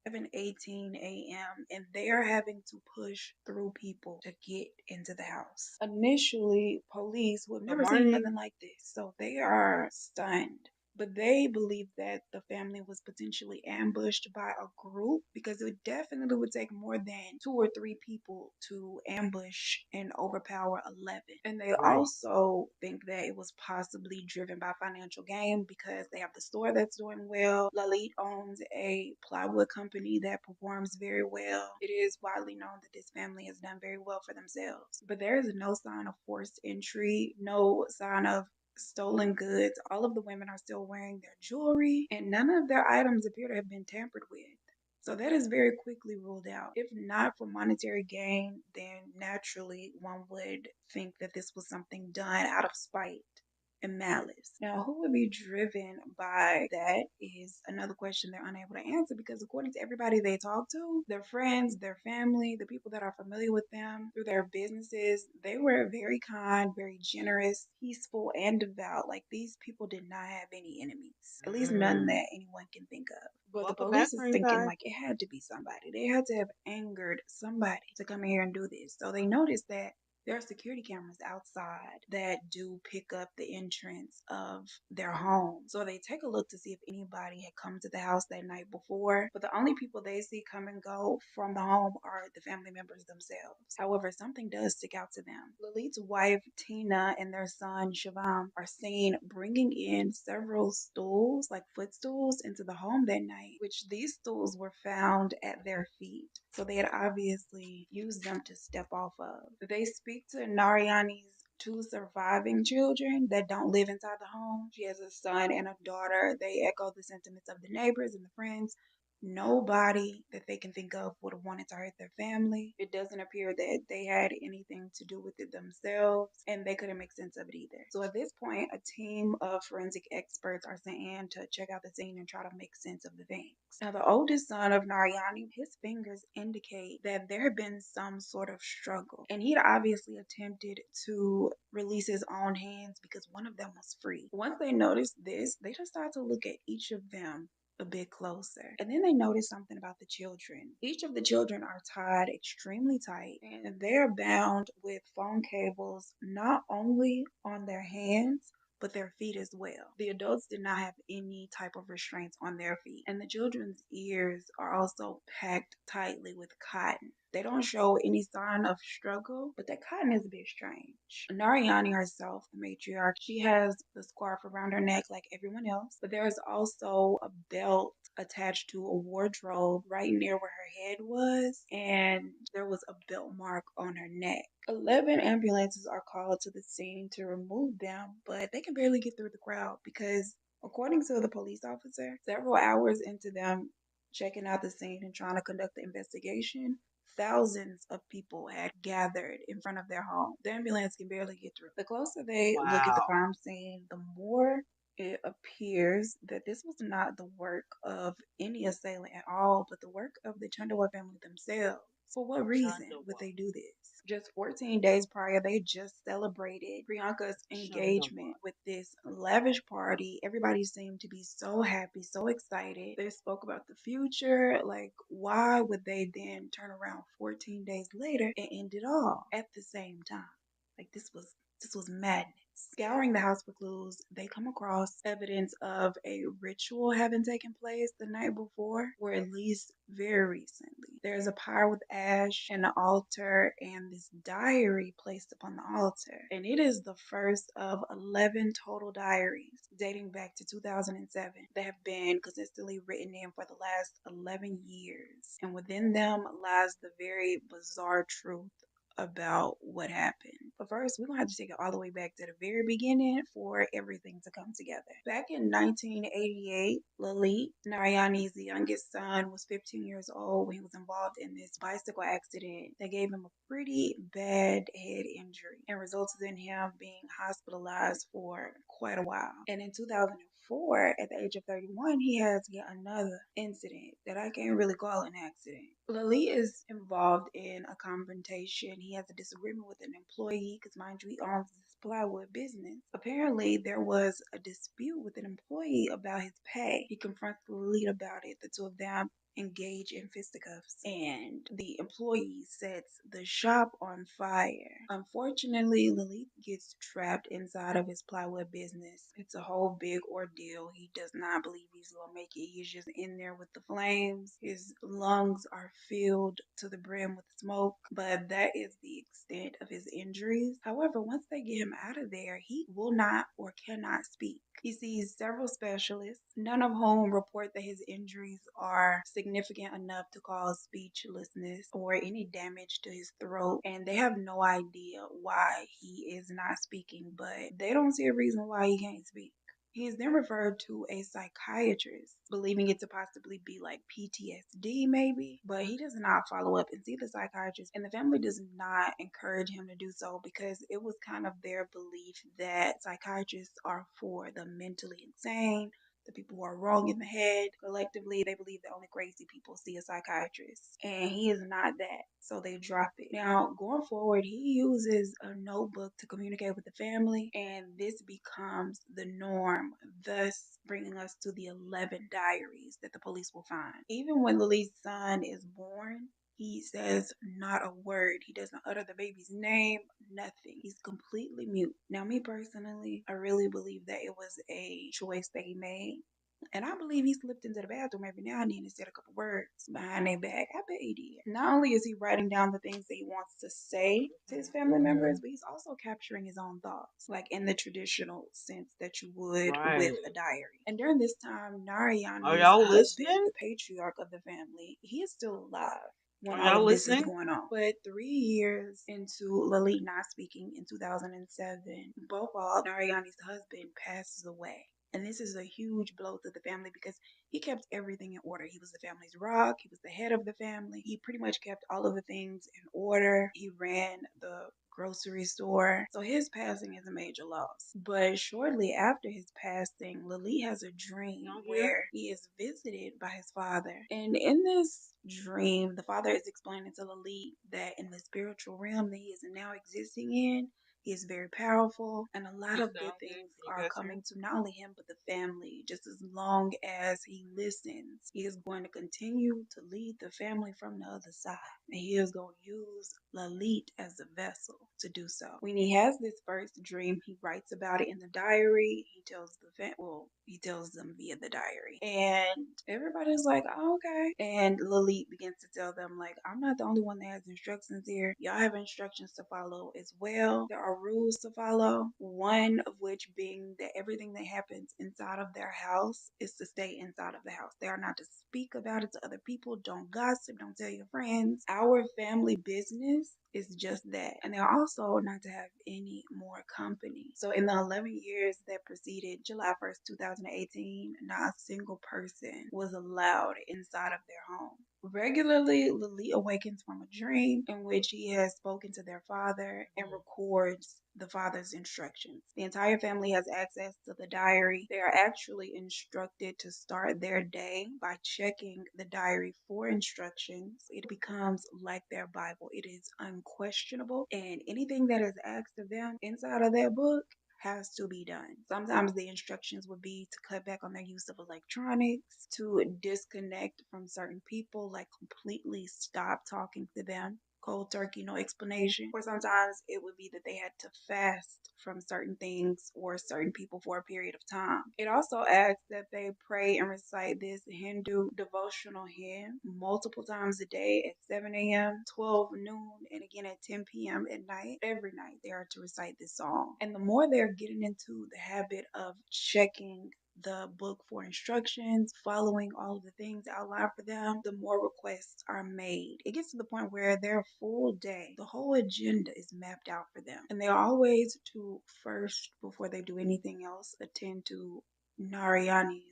7:18 a.m. and they are having to push through people to get into the house. Initially, police who have Good never seen morning. nothing like this, so they are stunned. But they believe that the family was potentially ambushed by a group because it definitely would take more than 2 or 3 people to ambush and overpower 11. And they Right. also think that it was possibly driven by financial gain because they have the store that's doing well. Lalit owns a plywood company that performs very well. It is widely known that this family has done very well for themselves. But there is no sign of forced entry, no sign of stolen goods. All of the women are still wearing their jewelry, and none of their items appear to have been tampered with. So that is very quickly ruled out. If not for monetary gain, then naturally one would think that this was something done out of spite and malice. Now, who would be driven by that is another question they're unable to answer, because according to everybody they talk to, their friends, their family, the people that are familiar with them through their businesses, they were very kind, very generous, peaceful, and devout. Like, these people did not have any enemies, at least none that anyone can think of. But the Welcome back, police is Green thinking Pie. like it had to be somebody. They had to have angered somebody to come in here and do this. So they noticed that there are security cameras outside that do pick up the entrance of their home. So they take a look to see if anybody had come to the house that night before. But the only people they see come and go from the home are the family members themselves. However, something does stick out to them. Lilith's wife, Tina, and their son, Shivam, are seen bringing in several stools, like footstools, into the home that night, which these stools were found at their feet. So they had obviously used them to step off of. They speak to Narayane's two surviving children that don't live inside the home. She has a son and a daughter. They echo the sentiments of the neighbors and the friends. Nobody that they can think of would have wanted to hurt their family. It doesn't appear that they had anything to do with it themselves, and they couldn't make sense of it either. So at this point, a team of forensic experts are sent in to check out the scene and try to make sense of the things. Now, the oldest son of Narayani, his fingers indicate that there had been some sort of struggle, and he'd obviously attempted to release his own hands because one of them was free. Once they noticed this, they just started to look at each of them a bit closer. And then they noticed something about the children. Each of the children are tied extremely tight, and they're bound with phone cables not only on their hands, but their feet as well. The adults did not have any type of restraints on their feet, and the children's ears are also packed tightly with cotton. They don't show any sign of struggle, but that cotton is a bit strange. Narayani herself, the matriarch, she has the scarf around her neck like everyone else, but there is also a belt attached to a wardrobe right near where her head was, and there was a belt mark on her neck. 11 ambulances are called to the scene to remove them, but they can barely get through the crowd because, according to the police officer, several hours into them checking out the scene and trying to conduct the investigation, thousands of people had gathered in front of their home. The ambulance can barely get through. The closer they look at the Wow. crime scene, the more it appears that this was not the work of any assailant at all, but the work of the Chandawa family themselves. For what reason would Chandawa. they do this? Just 14 days prior, they just celebrated Priyanka's Chandawa. engagement with this lavish party. Everybody seemed to be so happy, so excited. They spoke about the future. Like, why would they then turn around 14 days later and end it all at the same time? Like, this was madness. Scouring the house for clues, they come across evidence of a ritual having taken place the night before, or at least very recently. There's a pyre with ash and an altar, and this diary placed upon the altar. And it is the first of 11 total diaries dating back to 2007 that have been consistently written in for the last 11 years. And within them lies the very bizarre truth about what happened. But first, we're going to have to take it all the way back to the very beginning for everything to come together. Back in 1988, Lalit, Narayani's youngest son, was 15 years old when he was involved in this bicycle accident that gave him a pretty bad head injury and resulted in him being hospitalized for quite a while. And in 2004, at the age of 31, he has yet another incident that I can't really call an accident. Lily is involved in a confrontation. He has a disagreement with an employee because, mind you, he owns this plywood business. Apparently, there was a dispute with an employee about his pay. He confronts Lily about it. The two of them engage in fisticuffs, and the employee sets the shop on fire. Unfortunately, Lilith gets trapped inside of his plywood business. It's a whole big ordeal. He does not believe he's gonna make it. He's just in there with the flames. His lungs are filled to the brim with smoke, but that is the extent of his injuries. However, once they get him out of there, he will not or cannot speak. He sees several specialists, none of whom report that his injuries are significant significant enough to cause speechlessness or any damage to his throat, and they have no idea why he is not speaking, but they don't see a reason why he can't speak. He is then referred to a psychiatrist, believing it to possibly be like PTSD, maybe, but he does not follow up and see the psychiatrist, and the family does not encourage him to do so because it was kind of their belief that psychiatrists are for the mentally insane, the people who are wrong in the head. Collectively, they believe that only crazy people see a psychiatrist, and he is not that, so they drop it. Now, going forward, he uses a notebook to communicate with the family, and this becomes the norm, thus bringing us to the 11 diaries that the police will find. Even when Lily's son is born, he says not a word. He doesn't utter the baby's name, nothing. He's completely mute. Now, me personally, I really believe that it was a choice that he made. And I believe he slipped into the bathroom every now and then and said a couple words behind their back. I bet he did. Not only is he writing down the things that he wants to say to his family members, but he's also capturing his own thoughts, like in the traditional sense that you would with Right. a diary. And during this time, Are Narayan's y'all husband, listening? the patriarch of the family, he is still alive when Are all y'all of this is listening? going on. But 3 years into Lalit not speaking in 2007, Bhopal, Narayani's husband, passes away. And this is a huge blow to the family because he kept everything in order. He was the family's rock. He was the head of the family. He pretty much kept all of the things in order. He ran the grocery store. So his passing is a major loss. But shortly after his passing, Lalit has a dream Y'all here? where he is visited by his father. And in this dream, the father is explaining to Lalit that in the spiritual realm that he is now existing in, he is very powerful, and a lot of good Sound good? things Can you are guys hear? coming to not only him but the family. Just as long as he listens, he is going to continue to lead the family from the other side, and he is going to use Lalit as a vessel to do so. When he has this first dream, he writes about it in the diary. He tells he tells them via the diary, and everybody's like, oh, okay. And Lalit begins to tell them, like, I'm not the only one that has instructions here. Y'all have instructions to follow as well. There are rules to follow. One of which being that everything that happens inside of their house is to stay inside of the house. They are not to speak about it to other people. Don't gossip. Don't tell your friends. Our family business is just that. And they're also not to have any more company. So in the 11 years that preceded July 1st, 2018, not a single person was allowed inside of their home. Regularly, Lily awakens from a dream in which he has spoken to their father and records the father's instructions. The entire family has access to the diary. They are actually instructed to start their day by checking the diary for instructions. It becomes like their Bible. It is unquestionable, and anything that is asked of them inside of that book has to be done. Sometimes the instructions would be to cut back on their use of electronics, to disconnect from certain people, like completely stop talking to them. Cold turkey, no explanation. Or sometimes it would be that they had to fast from certain things or certain people for a period of time. It also asks that they pray and recite this Hindu devotional hymn multiple times a day at 7 a.m., 12 noon, and again at 10 p.m. at night. Every night they are to recite this song. And the more they're getting into the habit of checking the book for instructions, following all of the things outlined for them, the more requests are made. It gets to the point where their full day, the whole agenda is mapped out for them. And they're always to first, before they do anything else, attend to Narayani's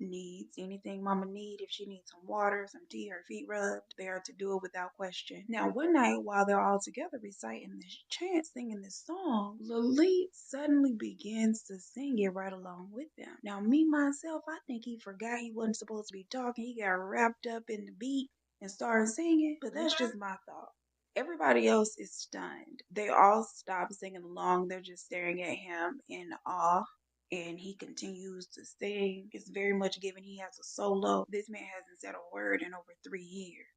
needs. Anything mama need, if she needs some water, some tea, her feet rubbed, they are to do it without question. Now, one night while they're all together reciting this chant, singing this song, Lalit suddenly begins to sing it right along with them. Now, me myself, I think he forgot he wasn't supposed to be talking. He got wrapped up in the beat and started singing, but that's just my thought. Everybody else is stunned. They all stop singing along. They're just staring at him in awe, and he continues to sing. It's very much given he has a solo. This man hasn't said a word in over 3 years.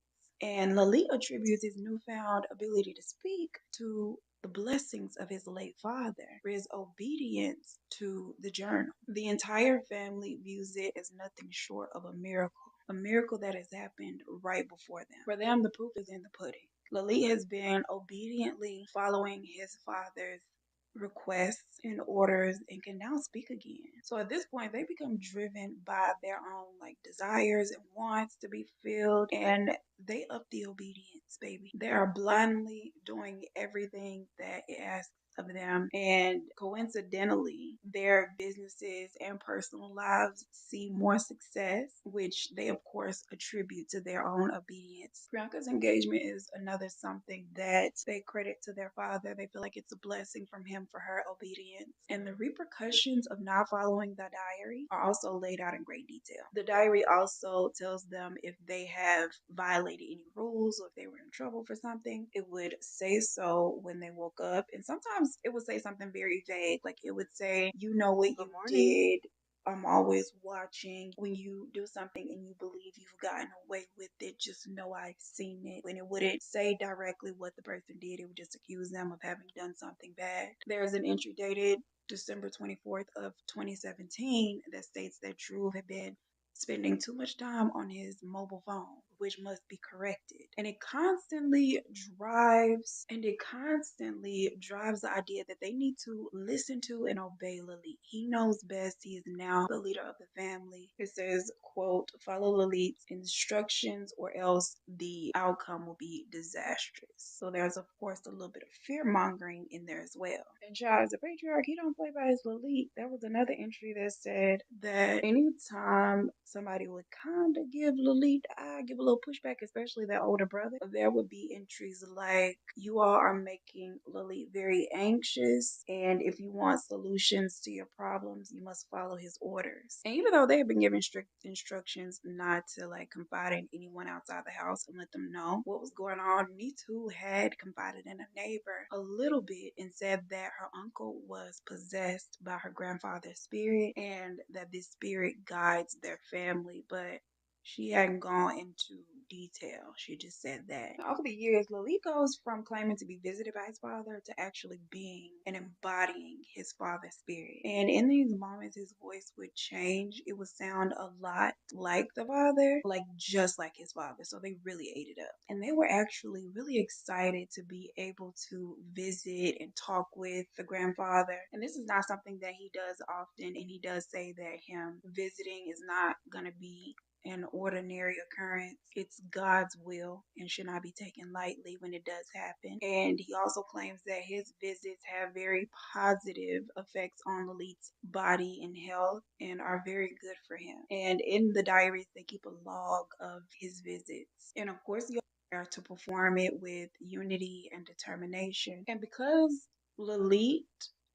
And Lalit attributes his newfound ability to speak to the blessings of his late father, for his obedience to the journal. The entire family views it as nothing short of a miracle that has happened right before them. For them, the proof is in the pudding. Lalit has been obediently following his father's requests and orders and can now speak again. So at this point, they become driven by their own like desires and wants to be filled, and they up the obedience, baby. They are blindly doing everything that it asks of them, and coincidentally their businesses and personal lives see more success, which they of course attribute to their own obedience. Priyanka's engagement is another something that they credit to their father. They feel like it's a blessing from him for her obedience, and the repercussions of not following the diary are also laid out in great detail. The diary also tells them if they have violated any rules or if they were in trouble for something. It would say so when they woke up, and sometimes it would say something very vague, like it would say, you know what Good you morning. did, I'm always watching. When you do something and you believe you've gotten away with it, just know I've seen it. And it wouldn't say directly what the person did, it would just accuse them of having done something bad. There's an entry dated December 24th of 2017 that states that Drew had been spending too much time on his mobile phone, which must be corrected. And it constantly drives the idea that they need to listen to and obey Lalit. He knows best. He is now the leader of the family. It says, quote, follow Lalit's instructions or else the outcome will be disastrous. So there's of course a little bit of fear mongering in there as well. And Charles, the patriarch, he don't play by his Lalit. There was another entry that said that anytime somebody would kind of give Lalit the eye, give a little pushback, especially that older brother, there would be entries like, you all are making Lalit very anxious, and if you want solutions to your problems, you must follow his orders. And even though they had been given strict instructions not to like confide in anyone outside the house and let them know what was going on, Neetu had confided in a neighbor a little bit and said that her uncle was possessed by her grandfather's spirit and that this spirit guides their family, but she hadn't gone into detail. She just said that. Over the years, Lalit goes from claiming to be visited by his father to actually being and embodying his father's spirit. And in these moments, his voice would change. It would sound a lot like the father, like just like his father. So they really ate it up. And they were actually really excited to be able to visit and talk with the grandfather. And this is not something that he does often. And he does say that him visiting is not going to be an ordinary occurrence. It's God's will and should not be taken lightly when it does happen. And he also claims that his visits have very positive effects on Lalit's body and health and are very good for him. And in the diaries, they keep a log of his visits. And of course, you are to perform it with unity and determination. And because Lalit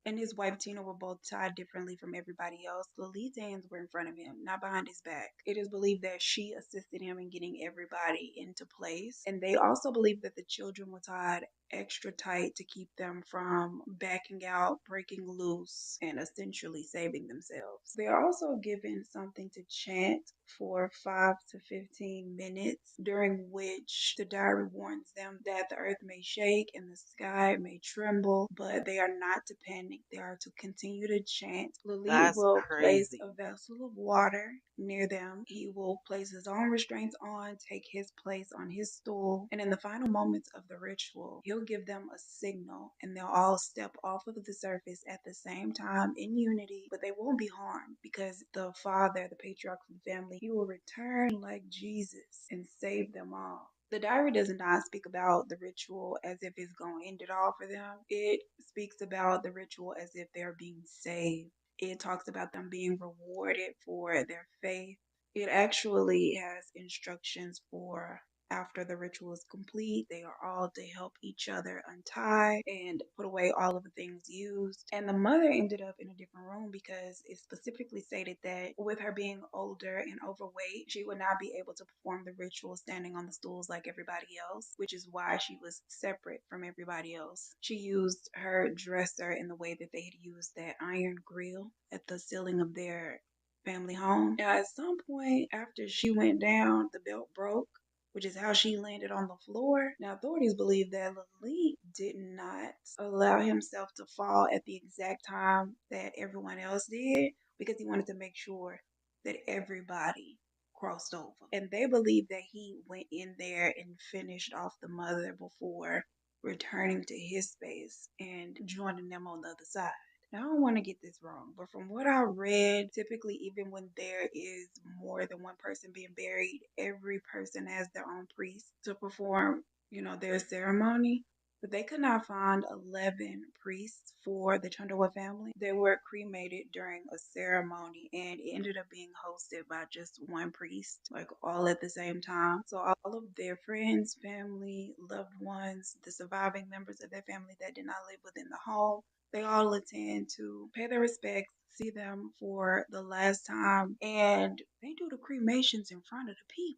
and his wife Tina were both tied differently from everybody else, Lalit's hands were in front of him, not behind his back. It is believed that she assisted him in getting everybody into place. And they also believe that the children were tied extra tight to keep them from backing out, breaking loose, and essentially saving themselves. They are also given something to chant for 5 to 15 minutes, during which the diary warns them that the earth may shake and the sky may tremble, but they are not to panic. They are to continue to chant. Lalit That's will place crazy. a vessel of water near them. He will place his own restraints on, take his place on his stool, and in the final moments of the ritual, he'll give them a signal and they'll all step off of the surface at the same time in unity, but they won't be harmed because the father, the patriarch of the family, he will return like Jesus and save them all. The diary does not speak about the ritual as if it's going to end it all for them. It speaks about the ritual as if they're being saved. It talks about them being rewarded for their faith. It actually has instructions for after the ritual is complete, they are all to help each other untie and put away all of the things used. And the mother ended up in a different room because it specifically stated that with her being older and overweight, she would not be able to perform the ritual standing on the stools like everybody else, which is why she was separate from everybody else. She used her dresser in the way that they had used that iron grill at the ceiling of their family home. Now, at some point after she went down, the belt broke, which is how she landed on the floor. Now, authorities believe that Lalit did not allow himself to fall at the exact time that everyone else did because he wanted to make sure that everybody crossed over. And they believe that he went in there and finished off the mother before returning to his space and joining them on the other side. Now, I don't want to get this wrong, but from what I read, typically, even when there is more than one person being buried, every person has their own priest to perform, their ceremony. But they could not find 11 priests for the Chunderwood family. They were cremated during a ceremony and it ended up being hosted by just one priest, like all at the same time. So all of their friends, family, loved ones, the surviving members of their family that did not live within the home, they all attend to pay their respects, see them for the last time, and they do the cremations in front of the people.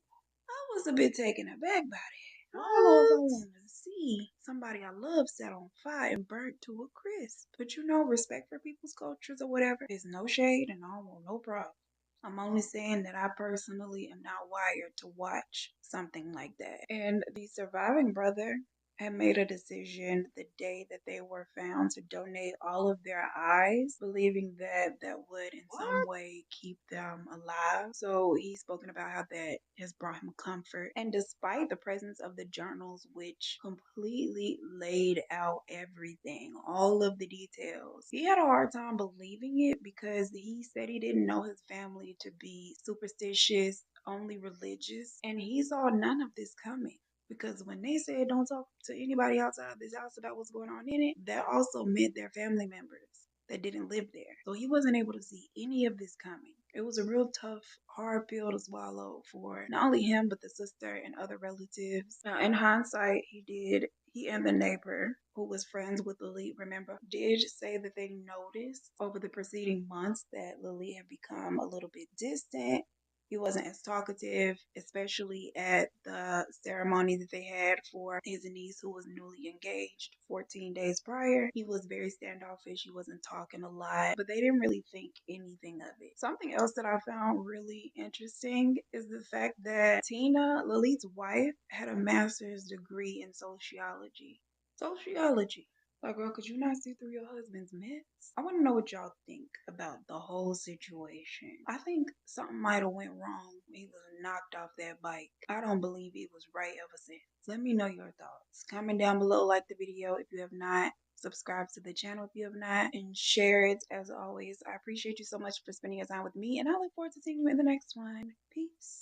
I was a bit taken aback by that. I don't know if I What? want to see somebody I love set on fire and burnt to a crisp. But respect for people's cultures or whatever is no shade and I don't want no problem. I'm only saying that I personally am not wired to watch something like that. And the surviving brother had made a decision the day that they were found to donate all of their eyes, believing that that would in some What? way keep them alive. So he's spoken about how that has brought him comfort. And despite the presence of the journals, which completely laid out everything, all of the details, he had a hard time believing it because he said he didn't know his family to be superstitious, only religious, and he saw none of this coming. Because when they said don't talk to anybody outside this house about what's going on in it, that also meant their family members that didn't live there. So he wasn't able to see any of this coming. It was a real tough, hard pill to swallow for not only him, but the sister and other relatives. Now, in hindsight, he and the neighbor who was friends with Lily, remember, did say that they noticed over the preceding months that Lily had become a little bit distant. He wasn't as talkative, especially at the ceremony that they had for his niece who was newly engaged 14 days prior. He was very standoffish. He wasn't talking a lot, but they didn't really think anything of it. Something else that I found really interesting is the fact that Tina, Lilith's wife, had a master's degree in sociology. Sociology. Like, girl, could you not see through your husband's myths? I want to know what y'all think about the whole situation. I think something might have went wrong. He was knocked off that bike. I don't believe he was right ever since. Let me know your thoughts. Comment down below, like the video if you have not. Subscribe to the channel if you have not, and share it as always. I appreciate you so much for spending your time with me, and I look forward to seeing you in the next one. Peace.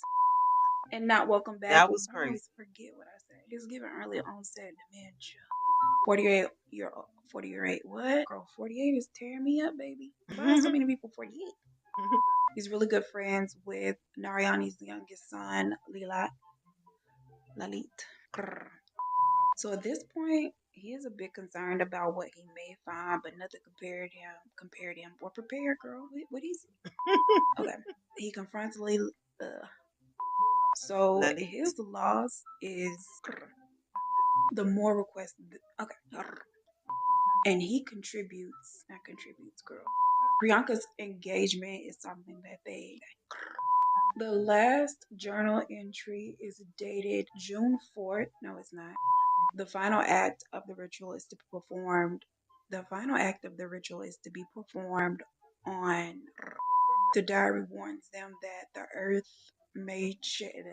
And not welcome back. That was I crazy. always forget what I said. He's giving early onset dementia. 48 what? Girl, 48 is tearing me up, baby. Why are so many people 48? He's really good friends with Narayane's youngest son, Lalit. Grr. So at this point, he is a bit concerned about what he may find, but nothing compared him, or prepared, girl. What is he? Okay. He confronts Lila. So Lalit. his loss is the more requested. Okay. And he not contributes, girl. Priyanka's engagement is something that the last journal entry is dated June 4th. No, it's not. The final act of the ritual is to be performed. The final act of the ritual is to be performed on. The diary warns them that the earth may shed.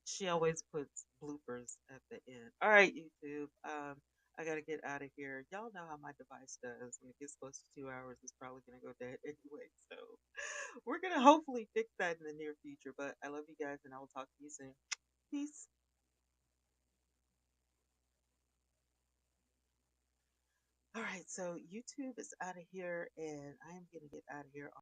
She always puts bloopers at the end. All right, YouTube. I gotta get out of here. Y'all know how my device does. When it gets close to 2 hours, it's probably gonna go dead anyway. So we're gonna hopefully fix that in the near future. But I love you guys, and I will talk to you soon. Peace. All right, so YouTube is out of here, and I am gonna get out of here.